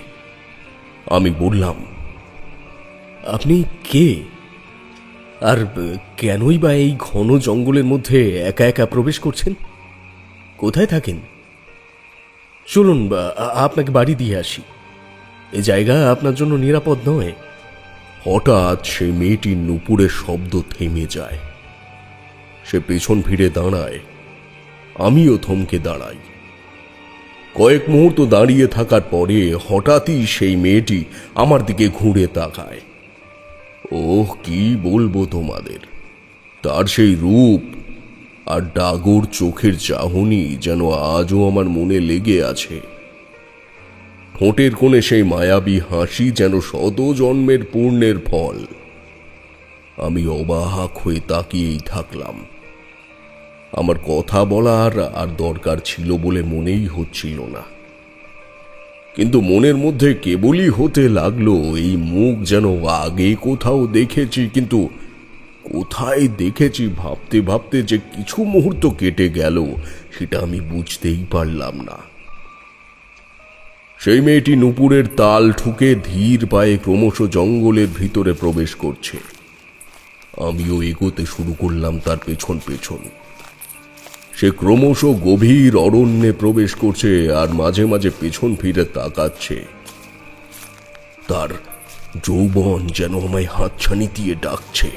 আমি বললাম, আপনি কে? আর কেনই বা এই ঘন জঙ্গলের মধ্যে একা একা প্রবেশ করছেন? কোথায় থাকেন? চলুন আপনাকে বাড়ি দিয়ে আসি। এ জায়গা আপনার জন্য নিরাপদ নয়। হঠাৎ সেই মেয়েটির নুপুরের শব্দ থেমে যায়। সে পেছন ফিরে দাঁড়ায়, আমিও থমকে দাঁড়াই। কয়েক মুহূর্ত দাঁড়িয়ে থাকার পরে হঠাৎই সেই মেয়েটি আমার দিকে ঘুরে তাকায়। ওহ, কি বলবো তোমাদের, তার সেই রূপ আর ডাগর চোখের চাহনি যেন আজও আমার মনে লেগে আছে। ঠোঁটের কোণে সেই মায়াবী হাসি যেন শত জন্মের পুণ্যের ফল। আমি অবাক হয়ে তাকিয়েই থাকলাম। আমার কথা বলার আর দরকার ছিল বলে মনেই হচ্ছিল না, কিন্তু মনের মধ্যে কেবলই হতে লাগলো এই মুখ যেন আগে কোথাও দেখেছি, কিন্তু কোথায় দেখেছি ভাবতে ভাবতে যে কিছু মুহূর্ত কেটে গেল সেটা আমি বুঝতেই পারলাম না। সেই মেয়েটি নুপুরের তাল ঠুকে ধীর পায়ে ক্রমশ জঙ্গলের ভিতরে প্রবেশ করছে। আমিও এগোতে শুরু করলাম তার পেছন পেছন। সে ক্রমশ গভীর অরণ্যে প্রবেশ করছে আর মাঝে মাঝে পেছন ফিরে তাকাচ্ছে। তার যৌবন যেন আমায় হাতছানি দিয়ে ডাকছে।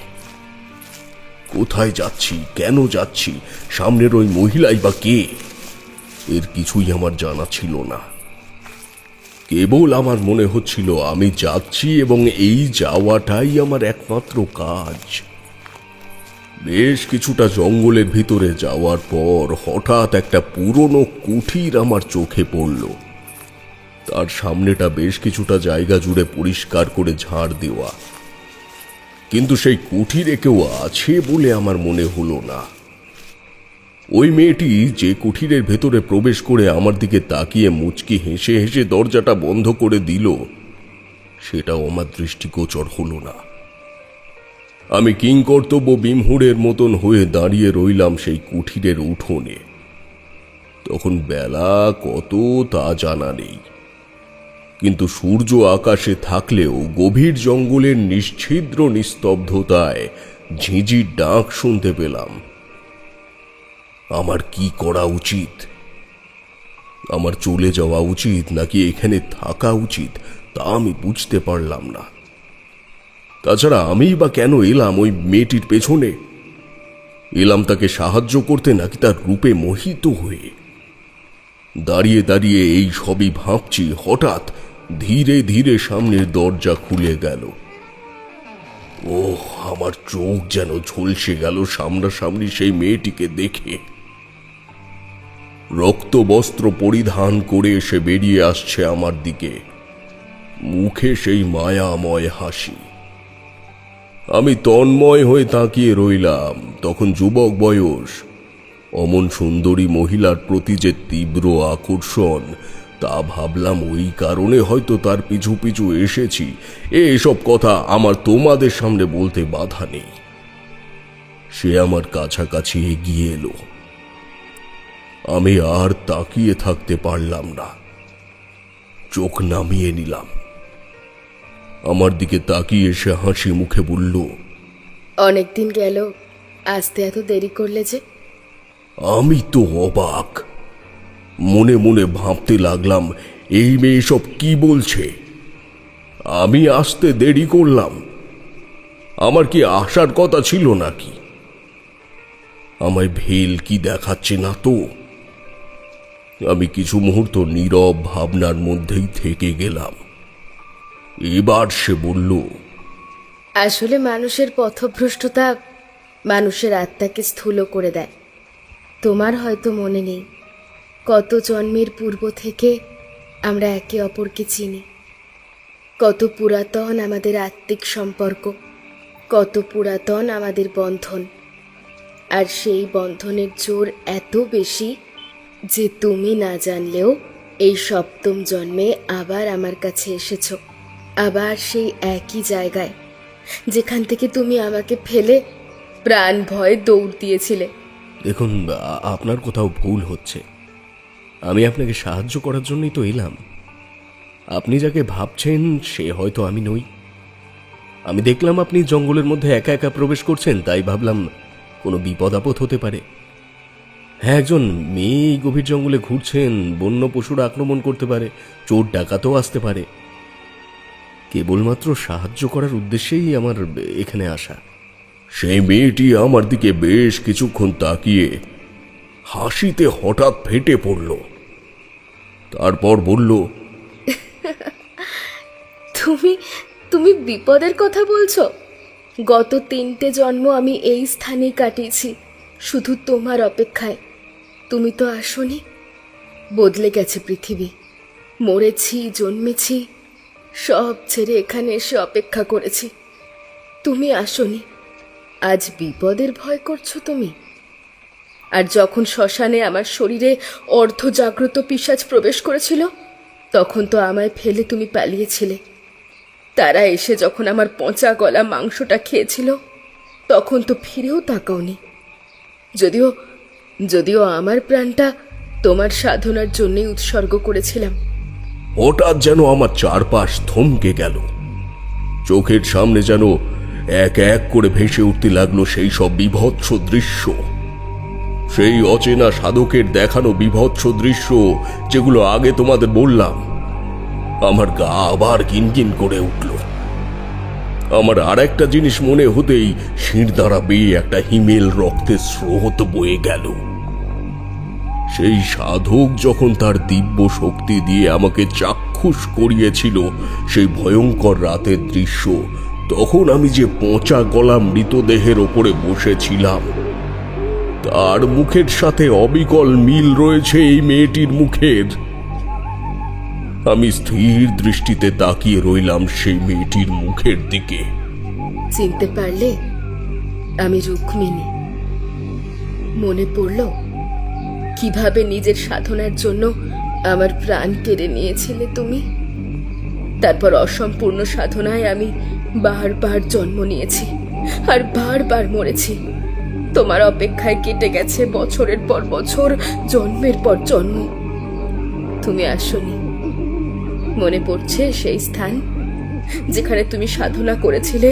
কোথায় যাচ্ছি, কেন যাচ্ছি, সামনের ওই মহিলাই বা কে, এর কিছুই আমার জানা ছিল না। কেবল আমার মনে হচ্ছিল আমি যাচ্ছি এবং এই যাওয়াটাই আমার একমাত্র কাজ। বেশ কিছুটা জঙ্গলের ভিতরে যাওয়ার পর হঠাৎ একটা পুরনো কুঠির আমার চোখে পড়ল। তার সামনেটা বেশ কিছুটা জায়গা জুড়ে পরিষ্কার করে ঝাড় দেওয়া, কিন্তু সেই কুঠিরে কেউ আছে বলে আমার মনে হলো না। ওই মেয়েটি যে কুঠিরের ভেতরে প্রবেশ করে আমার দিকে তাকিয়ে মুচকি হেসে হেসে দরজাটা বন্ধ করে দিল, সেটাও আমার দৃষ্টিগোচর হলো না। আমি কিংকর্তব্য বিমহুরের মতন হয়ে দাঁড়িয়ে রইলাম সেই কুঠিরের উঠোনে। তখন বেলা কত তা জানা নেই, কিন্তু সূর্য আকাশে থাকলেও গভীর জঙ্গলের নিশ্ছিদ্র নিস্তব্ধতায় ঝিঁঝির ডাক শুনতে পেলাম। আমার কি করা উচিত? আমার চলে যাওয়া উচিত নাকি এখানে থাকা উচিত তা আমি বুঝতে পারলাম না। তাছাড়া আমিই বা কেন এলাম ওই মেয়েটির পেছনে? এলাম তাকে সাহায্য করতে নাকি তার রূপে মোহিত হয়ে? দাঁড়িয়ে দাঁড়িয়ে এই সবই ভাবছি, হঠাৎ ধীরে ধীরে সামনের দরজা খুলে গেল। ওহ, আমার চোখ যেন ঝলসে গেল সামনাসামনি সেই মেয়েটিকে দেখে। রক্ত বস্ত্র পরিধান করে এসে বেরিয়ে আসছে আমার দিকে, মুখে সেই মায়াময় হাসি। আমি তন্ময় হয়ে তাকিয়ে রইলাম। তখন যুবক বয়স, অমন সুন্দরী মহিলার প্রতি যে তীব্র আকর্ষণ, তা ভাবলাম ওই কারণে হয়তো তার পিছু পিছু এসেছি। এসব কথা আমার তোমাদের সামনে বলতে বাধা নেই। সে আমার কাছাকাছি এগিয়ে এলো। আমি আর তাকিয়ে থাকতে পারলাম না, চোখ নামিয়ে নিলাম। আমার দিকে তাকিয়ে সে হাসি মুখে বলল, অনেকদিন গেল, আসতে এত দেরি করলে যে? আমি তো অবাক। মনে মনে ভাবতে লাগলাম, এই মেয়ে সব কি বলছে? আমি আসতে দেরি করলাম? আমার কি আসার কথা ছিল নাকি? আমায় ভেল কি দেখাচ্ছে না তো? আমি কিছু মুহূর্ত নীরব ভাবনার মধ্যেই থেকে গেলাম। এবার সে বলল, আসলে মানুষের পথভ্রষ্টতা মানুষের আত্মাকে স্থূল করে দেয়। তোমার হয়তো মনে নেই, কত জন্মের পূর্ব থেকে আমরা একে অপরকে চিনি। কত পুরাতন আমাদের আত্মিক সম্পর্ক, কত পুরাতন আমাদের বন্ধন। আর সেই বন্ধনের জোর এত বেশি যে তুমি না জানলেও এই সপ্তম জন্মে আবার আমার কাছে এসেছো, আবার সেই একই জায়গায় যেখান থেকে তুমি আমাকে ফেলে প্রাণ ভয়ে দৌড় দিয়েছিলে। দেখুন, আপনার কোথাও ভুল হচ্ছে। আমি আপনাকে সাহায্য করার জন্যই তো এলাম। আপনি যাকে ভাবছেন সে হয়তো আমি নই। আমি দেখলাম আপনি জঙ্গলের মধ্যে একা একা প্রবেশ করছেন, তাই ভাবলাম কোনো বিপদ আপদ হতে পারে। হ্যাঁ, একজন মেয়ে এই গভীর জঙ্গলে ঘুরছেন, বন্য পশুরা আক্রমণ করতে পারে, চোর ডাকাতও আসতে পারে। কেবলমাত্র সাহায্য করার উদ্দেশ্যেই আমার এখানে আসা। সেই মেয়েটি আমার দিকে বেশ কিছুক্ষণ তাকিয়ে হাসিতে হঠাৎ ফেটে পড়ল। তারপর বলল, তুমি বিপদের কথা বলছো? গত 3টে জন্ম আমি এই স্থানেই কাটিয়েছি, শুধু তোমার অপেক্ষায়। তুমি তো আসোনি। বদলে গেছে পৃথিবী। মরেছি, জন্মেছি, সব ছেড়ে এখানে এসে অপেক্ষা করেছি। তুমি আসোনি। আজ বিপদের ভয় করছো তুমি? আর যখন শ্মশানে আমার শরীরে অর্ধজাগ্রত পিশাচ প্রবেশ করেছিল, তখন তো আমায় ফেলে তুমি পালিয়েছিলে। তারা এসে যখন আমার পচা গলা মাংসটা খেয়েছিল, তখন তো ফিরেও তাকাওনি। যদিও আমার প্রাণটা তোমার সাধনার জন্যই উৎসর্গ করেছিলাম। হঠাৎ যেন আমার চারপাশ থমকে গেল। চোখের সামনে যেন এক এক করে ভেসে উঠতে লাগলো সেই সব বীভৎস দৃশ্য, সেই অচেনা সাধকের দেখানো বীভৎস দৃশ্য যেগুলো আগে তোমাদের বললাম। আমার গা আবার কিনকিন করে উঠল। আমার আর একটা জিনিস মনে হতেই শিরদাঁড়া বেয়ে একটা হিমেল রক্তের স্রোত বয়ে গেল। সেই সাধক যখন তার দিব্য শক্তি দিয়ে আমাকে চাক্ষুষ করিয়েছিল সেই ভয়ঙ্কর রাতের দৃশ্য, তখন আমি যে পচা গলা মৃতদেহের ওপরে বসেছিলাম, তার মুখের সাথে অবিকল মিল রয়েছে এই মেয়েটির মুখের। আমি স্থির দৃষ্টিতে তাকিয়ে রইলাম সেই মেয়েটির মুখের দিকে। চিনতে পারলে? আমি রুক্মিণী। মনে পড়ল কিভাবে নিজের সাধনার জন্য আমার প্রাণ কেড়ে নিয়েছিলে তুমি। তারপর অসম্পূর্ণ সাধনায় আমি বারবার জন্ম নিয়েছি আর বারবার মরেছি। তোমার অপেক্ষায় কেটে গেছে বছরের পর বছর, জন্মের পর জন্ম। তুমি আসোনি। মনে পড়ছে সেই স্থান যেখানে তুমি সাধনা করেছিলে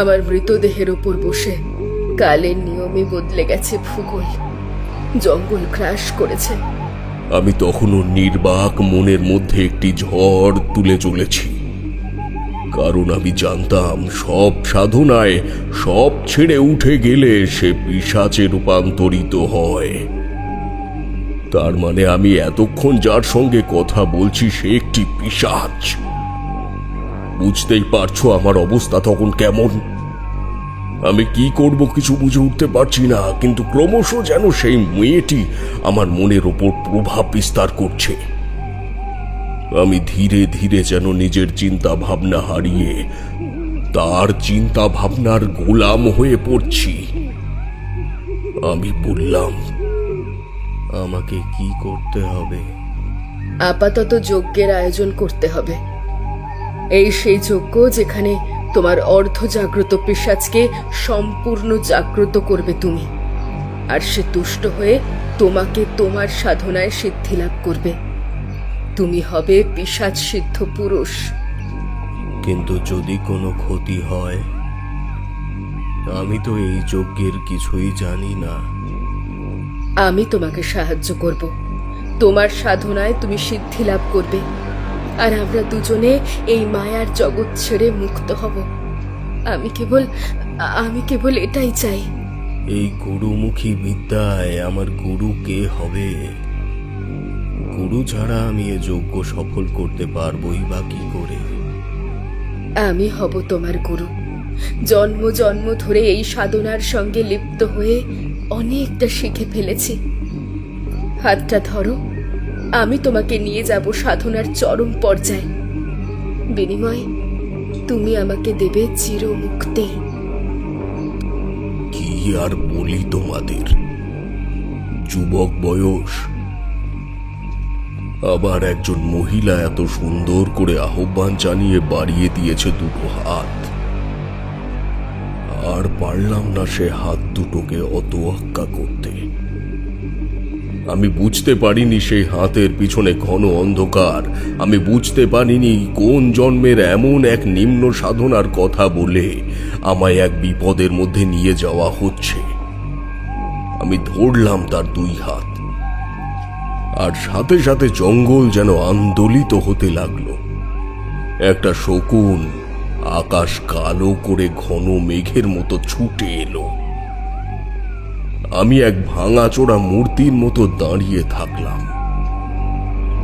আমার মৃতদেহের ওপর বসে? কালের নিয়মে বদলে গেছে ভূগোল। জঙ্গল গ্রাস করেছে। আমি তখনও নির্বাক মনের মধ্যে একটি ঝড় তুলে চলেছি, কারণ আমি জানতাম সব সাধনায় সব ছেড়ে উঠে গেলে সে পিশাচে রূপান্তরিত হয়। তার মানে আমি এতক্ষণ যার সঙ্গে কথা বলছি সে একটি পিশাচ। বুঝতেই পারছো আমার অবস্থা তখন কেমন। আমি কি করব কিছু বুঝে উঠতে পারছি না, কিন্তু ক্রমশ যেন সেই মেয়েটি আমার মনের ওপর প্রভাব বিস্তার করছে। আমি ধীরে ধীরে যেন নিজের চিন্তা ভাবনা হারিয়ে তার চিন্তা ভাবনার গোলাম হয়ে পড়ছি। আমি বললাম, আমাকে কি করতে হবে? আপাতত যজ্ঞের আয়োজন করতে হবে। এই সেই যজ্ঞ যেখানে তোমার অর্ধ জাগ্রত পিশাচকে সম্পূর্ণ জাগ্রত করবে তুমি, আর সে তুষ্ট হয়ে তোমাকে তোমার সাধনায় সিদ্ধি লাভ করবে। তুমি হবে পিশাচ সিদ্ধ পুরুষ। কিন্তু যদি কোনো ক্ষতি হয়? আমি তো এই যজ্ঞের কিছুই জানি না। আমি তোমাকে সাহায্য করব। তোমার সাধনায় তুমি সিদ্ধি লাভ করবে, আর আমরা দুজনে এই মায়ার জগৎ ছেড়ে মুক্ত হব। আমি কেবল এটাই চাই। এই গুরুমুখী বিদ্যায় আমার গুরু কে হবে? গুরু ছাড়া আমি এ যজ্ঞ সফল করতে পারবই বা কি করে? আমি হব তোমার গুরু। জন্ম জন্ম ধরে এই সাধনার সঙ্গে লিপ্ত হয়ে অনেকটা শিখে ফেলেছি। হাতটা ধরো, আমি তোমাকে নিয়ে যাব সাধনার চরম পর্যায়ে। বিনিময়ে তুমি আমাকে দেবে চিরমুক্তি। কি আর বলি তোমাদের, যুবক বয়স, আবার একজন মহিলা এত সুন্দর করে আহ্বান জানিয়ে বাড়িয়ে দিয়েছে দুটো হাত। আর পারলাম না সে হাত দুটোকে অতোয়াক্কা করতে। আমি বুঝতে পারিনি সেই হাতের পিছনে ঘন অন্ধকার। আমি বুঝতে পারিনি কোন জন্মের এমন এক নিম্ন সাধনার কথা বলে আমায় এক বিপদের মধ্যে নিয়ে যাওয়া হচ্ছে। আমি ধরলাম তার দুই হাত, আর সাথে সাথে জঙ্গল যেন আন্দোলিত হতে লাগলো। একটা শকুন আকাশ কালো করে ঘন মেঘের মতো ছুটে এলো। আমি এক ভাঙাচোরা মূর্তির মতো দাঁড়িয়ে থাকলাম।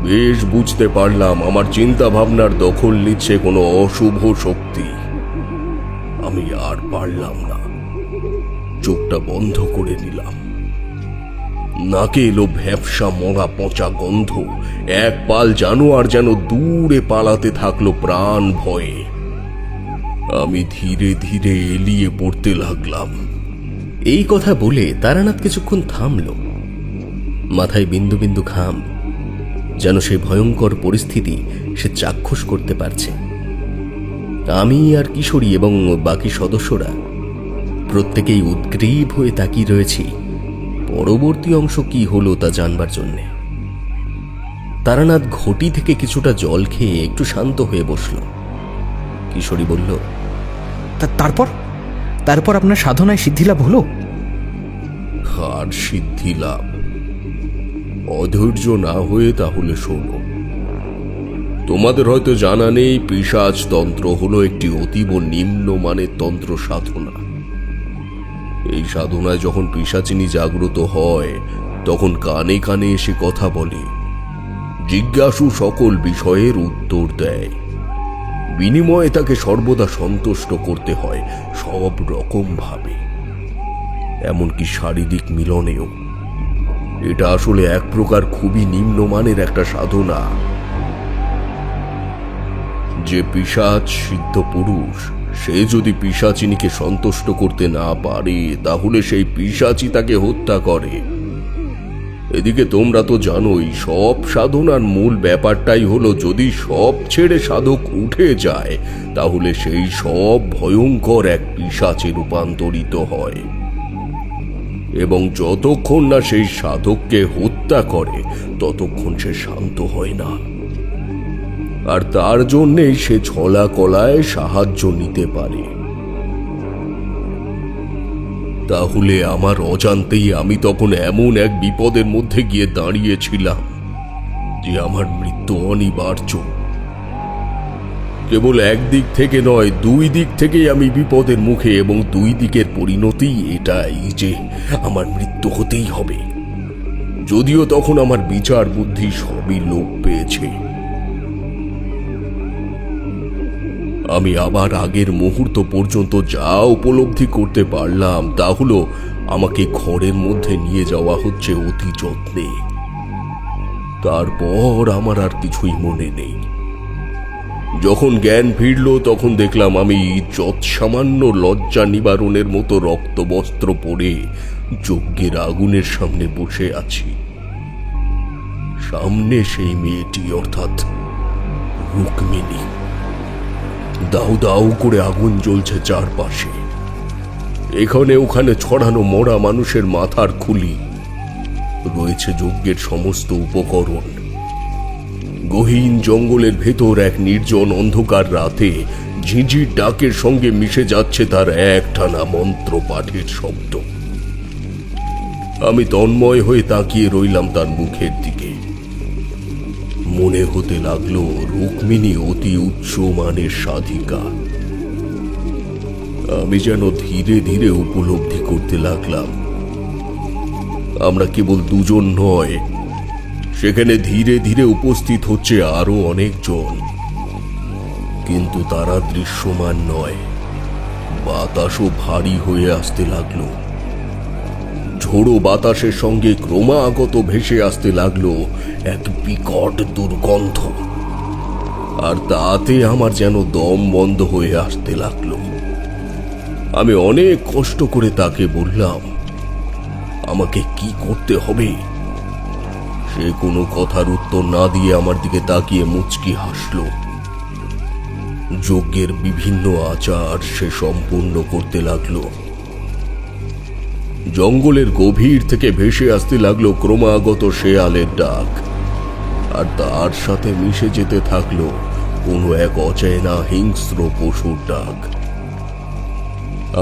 বেশ বুঝতে পারলাম আমার চিন্তা ভাবনার দখল নিচ্ছে কোনো অশুভ শক্তি। আমি আর পারলাম না, চোখটা বন্ধ করে নিলাম। নাকে এলো ভ্যাপসা মরা পচা গন্ধ। এক পাল জানোয়ার যেন দূরে পালাতে থাকলো প্রাণ ভয়ে। আমি ধীরে ধীরে এলিয়ে পড়তে লাগলাম। এই কথা বলে তারানাথ কিছুক্ষণ থামল। মাথায় বিন্দু বিন্দু ঘাম, যেন সেই ভয়ঙ্কর পরিস্থিতি সে চাক্ষুষ করতে পারছে। আমি আর কিশোরী এবং বাকি সদস্যরা প্রত্যেকেই উদ্গ্রীব হয়ে তাকিয়ে রয়েছি পরবর্তী অংশ কি হলো তা জানবার জন্যে। তারানাথ ঘটি থেকে কিছুটা জল খেয়ে একটু শান্ত হয়ে বসল। কিশোরী বলল, তারপর আপনার সাধনায় সিদ্ধিলাভ হলো? আর সিদ্ধি লাভ? অধৈর্য না হয়ে তাহলে শোনো। তোমাদের হয়তো জানা নেই, পিশাচ তন্ত্র হলো একটি অতীব নিম্নমানের তন্ত্র সাধনা। এই সাধনায় যখন পিশাচিনী জাগ্রত হয় তখন কানে কানে এসে কথা বলে, জিজ্ঞাসু সকল বিষয়ের উত্তর দেয়। বিনিময়ে তাকে সর্বদা সন্তুষ্ট করতে হয় সব রকম ভাবে, এমনকি শারীরিক মিলনেও। এটা আসলে এক প্রকার খুবই নিম্নমানের একটা সাধনা। যে পিশাচ সিদ্ধ পুরুষ, সে যদি পিশাচিনীকে সন্তুষ্ট করতে না পারে তাহলে সেই পিশাচই তাকে হত্যা করে। এদিকে তোমরা তো জানোই, সব সাধনার মূল ব্যাপারটাই হলো যদি সব ছেড়ে সাধক উঠে যায় তাহলে সেই সব ভয়ঙ্কর এক পিশাচে রূপান্তরিত হয়, এবং যতক্ষণ না সেই সাধককে হত্যা করে ততক্ষণ সে শান্ত হয় না। আর তার জন্যেই সে ছলা কলায় সাহায্য নিতে পারে। তাহলে আমার অজান্তেই আমি তখন এমন এক বিপদের মধ্যে গিয়ে দাঁড়িয়েছিলাম যে আমার মৃত্যু অনিবার্য। কেবল একদিক থেকে নয়, দুই দিক থেকেই আমি বিপদের মুখে, এবং দুই দিকের পরিণতি এটাই যে আমার মৃত্যু হতেই হবে। যদিও তখন আমার বিচার বুদ্ধি সবই লোপ পেয়েছে। আমি আবার আগের মুহূর্ত পর্যন্ত যা উপলব্ধি করতে পারলাম তা হলো আমাকে ঘরের মধ্যে নিয়ে যাওয়া হচ্ছে অতি যত্নে। তারপর আমার আর কিছুই মনে নেই। যখন জ্ঞান ফিরল তখন দেখলাম আমি যৎসামান্য লজ্জা নিবারণের মতো রক্তবস্ত্র পরে যজ্ঞের আগুনের সামনে বসে আছি। সামনে সেই মেয়েটি, অর্থাৎ রুক্মিণী। দাউ দাউ করে আগুন জ্বলছে চারপাশে। এখানে ওখানে ছড়ানো মরা মানুষের মাথার খুলি, রয়েছে যজ্ঞের সমস্ত উপকরণ। গহীন জঙ্গলের ভেতর এক নির্জন অন্ধকার রাতে ঝিঁঝির ডাকের সঙ্গে মিশে যাচ্ছে তার একটানা মন্ত্র পাঠের শব্দ। আমি তন্ময় হয়ে তাকিয়ে রইলাম তার মুখের দিকে। মনে হতে লাগলো রুক্মিণী অতি উচ্চ মানের সাধিকা। আমি যেন ধীরে ধীরে উপলব্ধি করতে লাগলাম আমরা কেবল দুজন নয়, সেখানে ধীরে ধীরে উপস্থিত হচ্ছে আরো অনেকজন, কিন্তু তারা দৃশ্যমান নয়। বাতাসও ভারী হয়ে আসতে লাগলো। ঝোড়ো বাতাসের সঙ্গে ক্রমাগত ভেসে আসতে লাগলো এক বিকট দুর্গন্ধ, আর তাতে আমার যেন দম বন্ধ হয়ে আসতে লাগলো। আমি অনেক কষ্ট করে তাকে বললাম আমাকে কি করতে হবে। সে কোনো কথার উত্তর না দিয়ে আমার দিকে তাকিয়ে মুচকি হাসল। যজ্ঞের বিভিন্ন আচার সে সম্পূর্ণ করতে লাগলো। জঙ্গলের গভীর থেকে ভেসে আসতে লাগলো ক্রমাগত শেয়ালের ডাক, আর তার সাথে মিশে যেতে থাকলো কোনো এক অচেনা হিংস্র পশুর ডাক।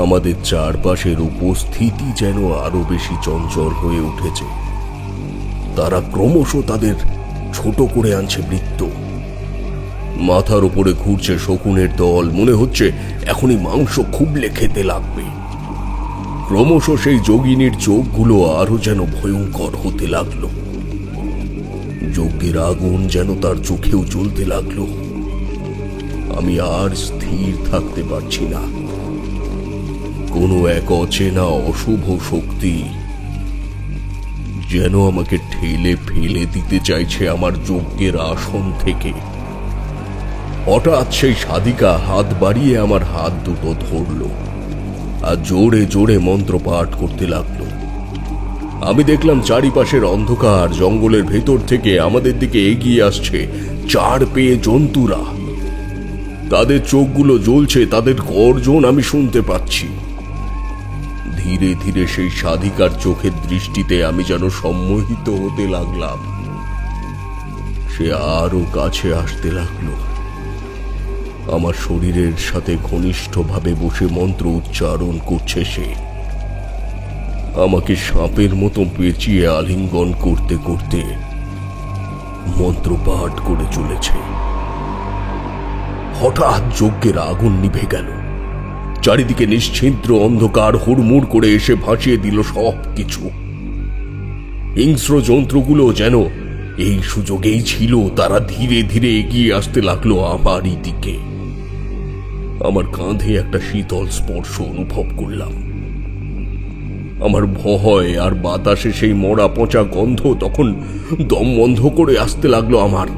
আমাদের চারপাশের উপস্থিতি যেন আরো বেশি চঞ্চল হয়ে উঠেছে। তারা ক্রমশ তাদের ছোট করে আনছে বৃত্ত। মাথার উপরে ঘুরছে শকুনের দল, মনে হচ্ছে এখনই মাংস খুবলে খেতে লাগবে। ক্রমশ সেই যোগিনীর চোখগুলো আরো যেন ভয়ঙ্কর হতে লাগলো। যজ্ঞের আগুন যেন তার চোখেও জ্বলতে লাগলো। আমি আর স্থির থাকতে পারছি না। কোনো এক অচেনা অশুভ শক্তি যেন আমাকে ঠেলে ফেলে দিতে চাইছে আমার যজ্ঞের আসন থেকে। হঠাৎ সেই সাধিকা হাত বাড়িয়ে আমার হাত দুটো ধরল আর জোরে জোরে মন্ত্র পাঠ করতে লাগলো। আমি দেখলাম চারিপাশের অন্ধকার জঙ্গলের ভেতর থেকে আমাদের দিকে এগিয়ে আসছে চার পেয়ে জন্তুরা। তাদের চোখগুলো জ্বলছে, তাদের গর্জন আমি শুনতে পাচ্ছি। ধীরে ধীরে সেই সাধিকার চোখের দৃষ্টিতে আমি যেন সম্মোহিত হতে লাগলাম। সে আরো কাছে আসতে লাগলো। আমার শরীরের সাথে ঘনিষ্ঠভাবে বসে মন্ত্র উচ্চারণ করছে সে। আমাকে সাপের মতো পেঁচিয়ে আলিঙ্গন করতে করতে মন্ত্র পাঠ করে চলেছে। হঠাৎ যজ্ঞের আগুন নিভে গেল। চারিদিকে নিশ্চিদ্র অন্ধকার হুড়মুড় করে এসে ভাসিয়ে দিল সব কিছু। হিংস্র যন্ত্রগুলো যেন এই সুযোগেই ছিল। তারা ধীরে ধীরে এগিয়ে আসতে লাগলো আমারই দিকে। আমার কাঁধে একটা শীতল স্পর্শ অনুভব করলাম। আমার ভয় আর বাতাসে সেই মরা পচা গন্ধ তখন দম বন্ধ করে আসতে লাগলো আমার।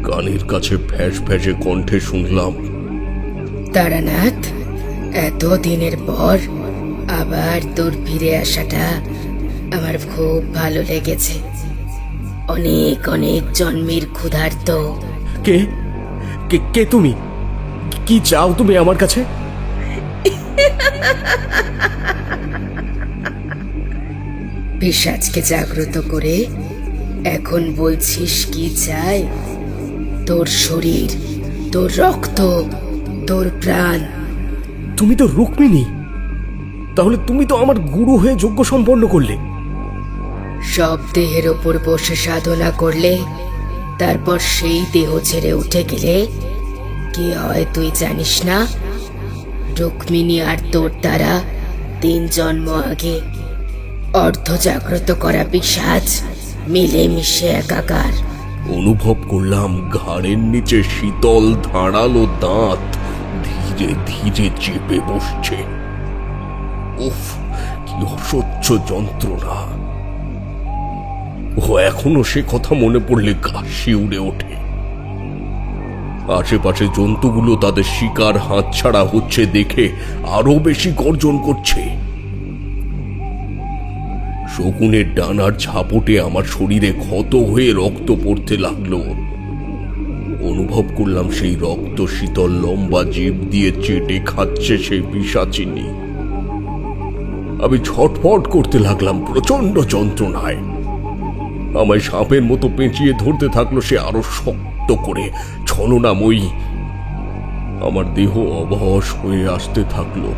কানের কাছে ফ্যাঁস ফ্যাঁসে কণ্ঠে শুনলাম, তারানাথ, এত দিনের পর আবার তোর ফিরে আসাটা আমার খুব ভালো লেগেছে। অনেক অনেক জন্মের ক্ষুধার্ত। কে কে কে তুমি? কি চাও তুমি আমার কাছে? পিশাচকে জাগ্রত করে এখন বলছিস কি চাই? তোর শরীর, তোর রক্ত, তোর প্রাণ। তুমি তো রুক্মিণী। তাহলে তুমি তো আমার গুরু হয়ে যজ্ঞ সম্পন্ন করলে। সব দেহের ওপর বসে সাধনা করলে, তারপর সেই দেহ ছেড়ে উঠে গেলে কি হয় তুই জানিস না? রুক্মিণী আর তোর দ্বারা 3 জন্ম আগে অর্ধ জাগ্রত করা পিশাচ মিলেমিশে একাকার। অনুভব করলাম ঘাড়ের নিচে শীতল ধারালো দাঁত ধীরে ধীরে চেপে বসছে। উফ, কি অসহ্য যন্ত্রণা! ও এখনো সে কথা মনে পড়লে গা শিউরে ওঠে। আশেপাশে জন্তুগুলো তাদের শিকার হাতছাড়া হচ্ছে দেখে আরো বেশি গর্জন করছে। শকুনের ডানার ঝাপটে আমার শরীরে ক্ষত হয়ে রক্ত পড়তে লাগলো। অনুভব করলাম সেই রক্ত শীতল লম্বা জিভ দিয়ে চেটে খাচ্ছে সেই পিশাচিনী। আমি ছটফট করতে লাগলাম প্রচন্ড যন্ত্রণায়। আমায় সাপের মতো পেঁচিয়ে ধরতে থাকলো সে আরো শক্ত করে, ছলনাময়ী। আমার দেহ অবশ হয়ে আসতে থাকলো।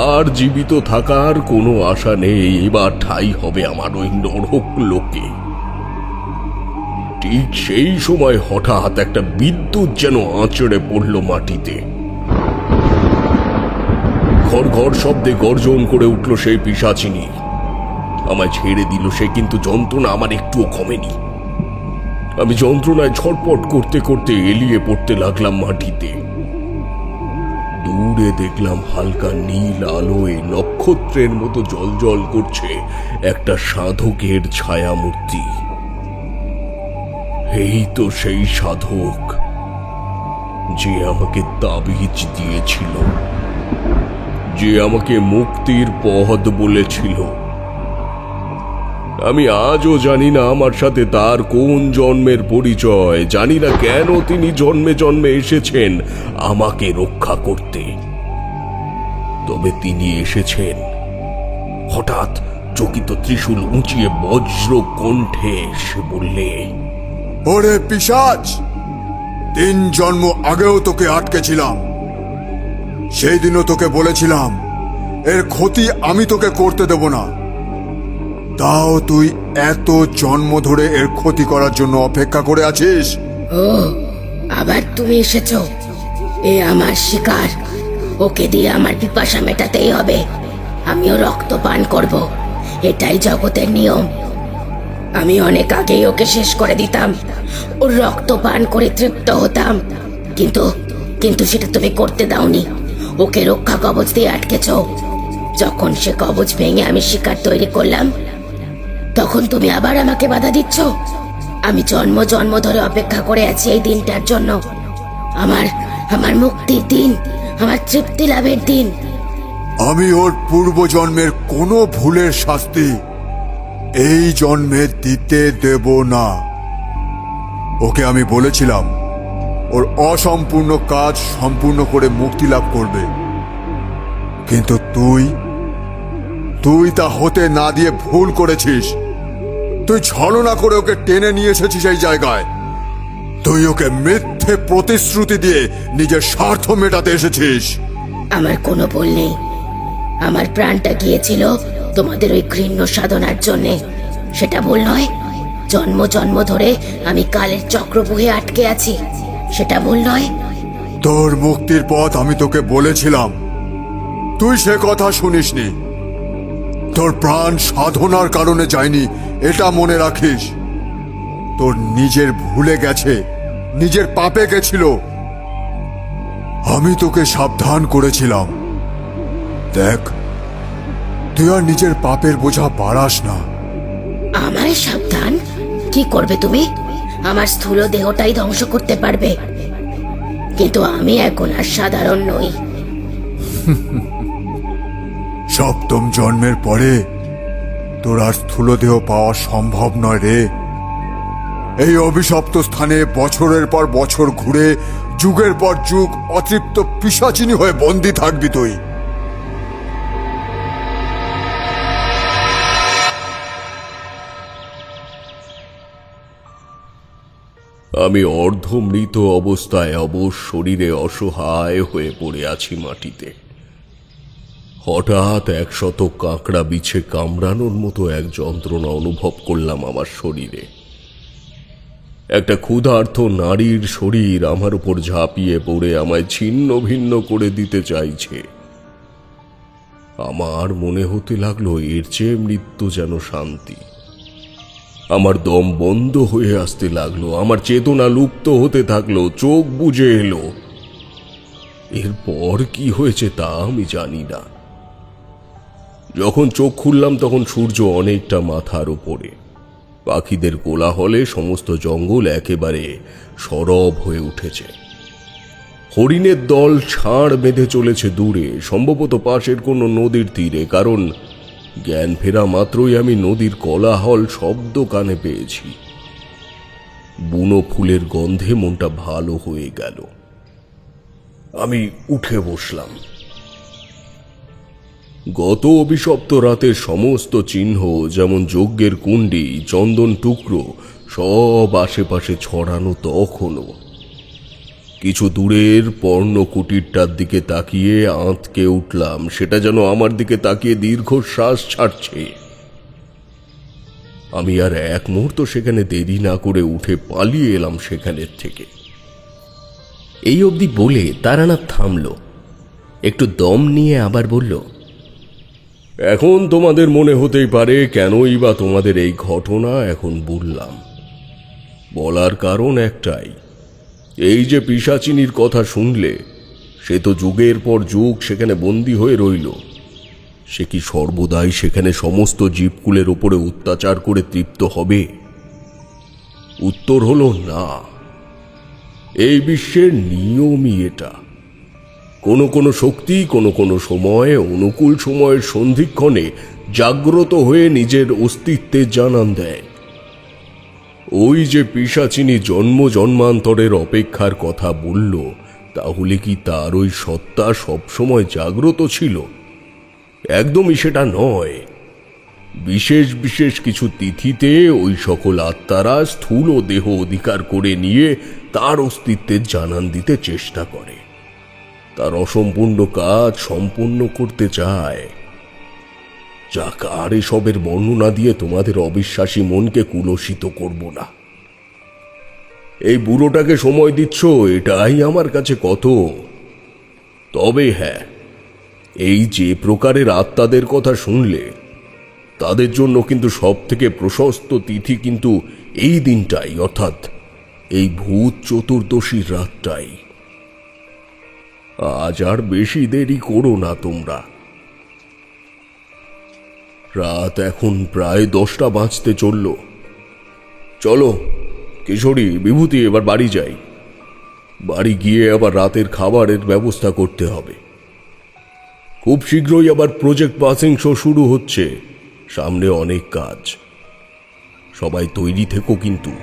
আর জীবিত থাকার কোনো আশা নেই। এবার ঠাঁই হবে আমার ওই নরক লোকে। ঠিক সেই সময় হঠাৎ একটা বিদ্যুৎ যেন আঁচড়ে পড়ল মাটিতে। ঘর ঘর শব্দে গর্জন করে উঠল সেই পিশাচিনী। আমায় ছেড়ে দিল সে, কিন্তু যন্ত্রণা আমার একটুও কমেনি। আমি যন্ত্রণায় ছটপট করতে করতে এলিয়ে পড়তে লাগলাম মাটিতে। দূরে দেখলাম হালকা নীল আলোয় নক্ষত্রের মতো জ্বলজ্বল করছে একটা সাধকের ছায়ামূর্তি। এই তো সেই সাধক যে আমাকে তাবিজ দিয়েছিল, যে আমাকে মুক্তির পথ বলেছিল। আমি আজও জানি না আমার সাথে তার কোন জন্মের পরিচয়, জানি না কেন তিনি জন্মে জন্মে এসেছেন আমাকে রক্ষা করতে। তবে তিনি এসেছেন। হঠাৎ চকিত ত্রিশূল উঁচিয়ে বজ্র কণ্ঠে সে বললে, ওরে পিশাচ, 3 জন্ম আগেও তোকে আটকেছিলাম। সেই দিনও তোকে বলেছিলাম এর ক্ষতি আমি তোকে করতে দেব না। তাও তুই এত জন্ম ধরে এর ক্ষতি করার জন্য অপেক্ষা করে আছিস। ও, আবার তুমি এসেছো। এ আমার শিকার, ওকে দিয়ে আমার পিপাসা মেটাতেই হবে। আমিও রক্ত পান করব, এটাই জগতের নিয়ম। আমি অনেক আগেই ওকে শেষ করে দিতাম, ওর রক্ত পান করে তৃপ্ত হতাম। কিন্তু কিন্তু সেটা তুমি করতে দাওনি। ওকে রক্ষা কবচ দিয়ে আটকেছ। যখন সে কবচ ভেঙে আমি শিকার তৈরি করলাম, তখন তুমি আবার আমাকে বাধা দিচ্ছ। আমি জন্ম জন্ম ধরে অপেক্ষা করে আছি এই দিনটার জন্য। আমার মুক্তির দিন, আমার তৃপ্তি লাভের দিন। আমি ওর পূর্ব জন্মের কোনো ভুলের শাস্তি এই জন্মে দিতে দেব না। ওকে আমি বলেছিলাম ওর অসম্পূর্ণ কাজ সম্পূর্ণ করে মুক্তি লাভ করবে, কিন্তু তুই তা হতে না দিয়ে ভুল করেছিস। তুই ছলনা করে ওকে টেনে নিয়ে এসেছিস এই জায়গায়। তুই ওকে মিথ্যে প্রতিশ্রুতি দিয়ে নিজের স্বার্থ মেটাতে এসেছিস। আমার কোনো ভুল নেই। আমার প্রাণটা গিয়েছিল তোমাদের ওই ঘৃণ্য সাধনার জন্যে। সেটা ভুল নয়। জন্ম জন্ম ধরে আমি কালের চক্রবুহে আটকে আছি, সেটা ভুল নয়। তোর মুক্তির পথ আমি তোকে বলেছিলাম, তুই সে কথা শুনিসনি। তোর প্রাণ সাধনার কারণে যায়নি, এটা মনে রাখিস। তোর নিজের ভুলে গেছে, নিজের পাপে গেছিল। আমি তোকে সাবধান করেছিলাম, দেখ তুই আর নিজের পাপের বোঝা বাড়াস না। আমার সাবধান? কি করবে তুমি? আমার স্থূল দেহটাই ধ্বংস করতে পারবে, কিন্তু আমি এখন আর সাধারণ নই। সপ্তম জন্মের পরে তোর আর স্থূল দেহ পাওয়া সম্ভব নয় রে। এই অভিশপ্ত স্থানে বছরের পর বছর ঘুরে যুগের পর যুগ অতৃপ্ত পিশাচিনী হয়ে বন্দী থাকবি তুই। আমি অর্ধমৃত অবস্থায় অবশ শরীরে অসহায় হয়ে পড়ে আছি মাটিতে। হঠাৎ 100 কাঁকড়া বিছে কামড়ানোর মতো এক যন্ত্রণা অনুভব করলাম আমার শরীরে। একটা ক্ষুধার্ত নারীর শরীর আমার উপর ঝাঁপিয়ে পড়ে আমায় ছিন্ন ভিন্ন করে দিতে চাইছে। আমার মনে হতে লাগলো এর চেয়ে মৃত্যু যেন শান্তি। আমার দম বন্ধ হয়ে আসতে লাগলো, আমার চেতনা লুপ্ত হতে থাকলো, চোখ বুজে এলো। এরপর কি হয়েছে তা আমি জানি না। যখন চোখ খুললাম তখন সূর্য অনেকটা মাথার উপরে। পাখিদের কোলাহলে সমস্ত জঙ্গল একেবারে সরব হয়ে উঠেছে। হরিণের দল ছাড় বেঁধে চলেছে দূরে, সম্ভবত পাশের কোনো নদীর তীরে, কারণ জ্ঞান ফেরা মাত্রই আমি নদীর কোলাহল শব্দ কানে পেয়েছি। বুনো ফুলের গন্ধে মনটা ভালো হয়ে গেল। আমি উঠে বসলাম। গত অভিশপ্ত রাতের সমস্ত চিহ্ন, যেমন যজ্ঞের কুণ্ডি, চন্দন টুকরো, সব আশেপাশে ছড়ানো তখনও। কিছু দূরের পর্ণকুটিরটার দিকে তাকিয়ে আঁতকে উঠলাম। সেটা যেন আমার দিকে তাকিয়ে দীর্ঘশ্বাস ছাড়ছে। আমি আর এক মুহূর্ত সেখানে দেরি না করে উঠে পালিয়ে এলাম সেখানের থেকে। এই অবধি বলে তারানাথ থামল, একটু দম নিয়ে আবার বলল, এখন তোমাদের মনে হতেই পারে কেনই বা তোমাদের এই ঘটনা এখন বললাম। বলার কারণ একটাই, এই যে পিশাচিনীর কথা শুনলে, সে তো যুগের পর যুগ সেখানে বন্দী হয়ে রইল। সে কি সর্বদাই সেখানে সমস্ত জীবকুলের উপরে অত্যাচার করে তৃপ্ত হবে? উত্তর হলো না। এই বিশ্বের নিয়মই এটা। কোনো কোনো শক্তি কোনো কোনো সময়ে, অনুকূল সময়ের সন্ধিক্ষণে জাগ্রত হয়ে নিজের অস্তিত্বের জানান দেয়। ওই যে পিশাচিনী জন্ম জন্মান্তরের অপেক্ষার কথা বলল, তাহলে কি তার ওই সত্তা সবসময় জাগ্রত ছিল? একদমই সেটা নয়। বিশেষ বিশেষ কিছু তিথিতে ওই সকল আত্মারা স্থূল দেহ অধিকার করে নিয়ে তার অস্তিত্বের জানান দিতে চেষ্টা করে, তার অসম্পূর্ণ কাজ সম্পূর্ণ করতে চায়। যাক, আর এসবের বর্ণনা দিয়ে তোমাদের অবিশ্বাসী মনকে কুলসিত করব না। এই বুড়োটাকে সময় দিচ্ছ, এটাই আমার কাছে কত। তবে হ্যাঁ, এই যে প্রকারের আত্মাদের কথা শুনলে, তাদের জন্য কিন্তু সব থেকে প্রশস্ত তিথি কিন্তু এই দিনটাই, অর্থাৎ এই ভূত চতুর্দশীর রাতটাই। আজ আর বেশি দেরি করো না তোমরা। রাত এখন প্রায় 10টা বাজতে চলল। চলো কিশোরী, বিভূতি, এবার বাড়ি যাই। বাড়ি গিয়ে আবার রাতের খাবারের ব্যবস্থা করতে হবে। খুব শীঘ্রই আবার প্রজেক্ট পাসিং শো শুরু হচ্ছে, সামনে অনেক কাজ। সবাই তৈরি থেকো কিন্তু।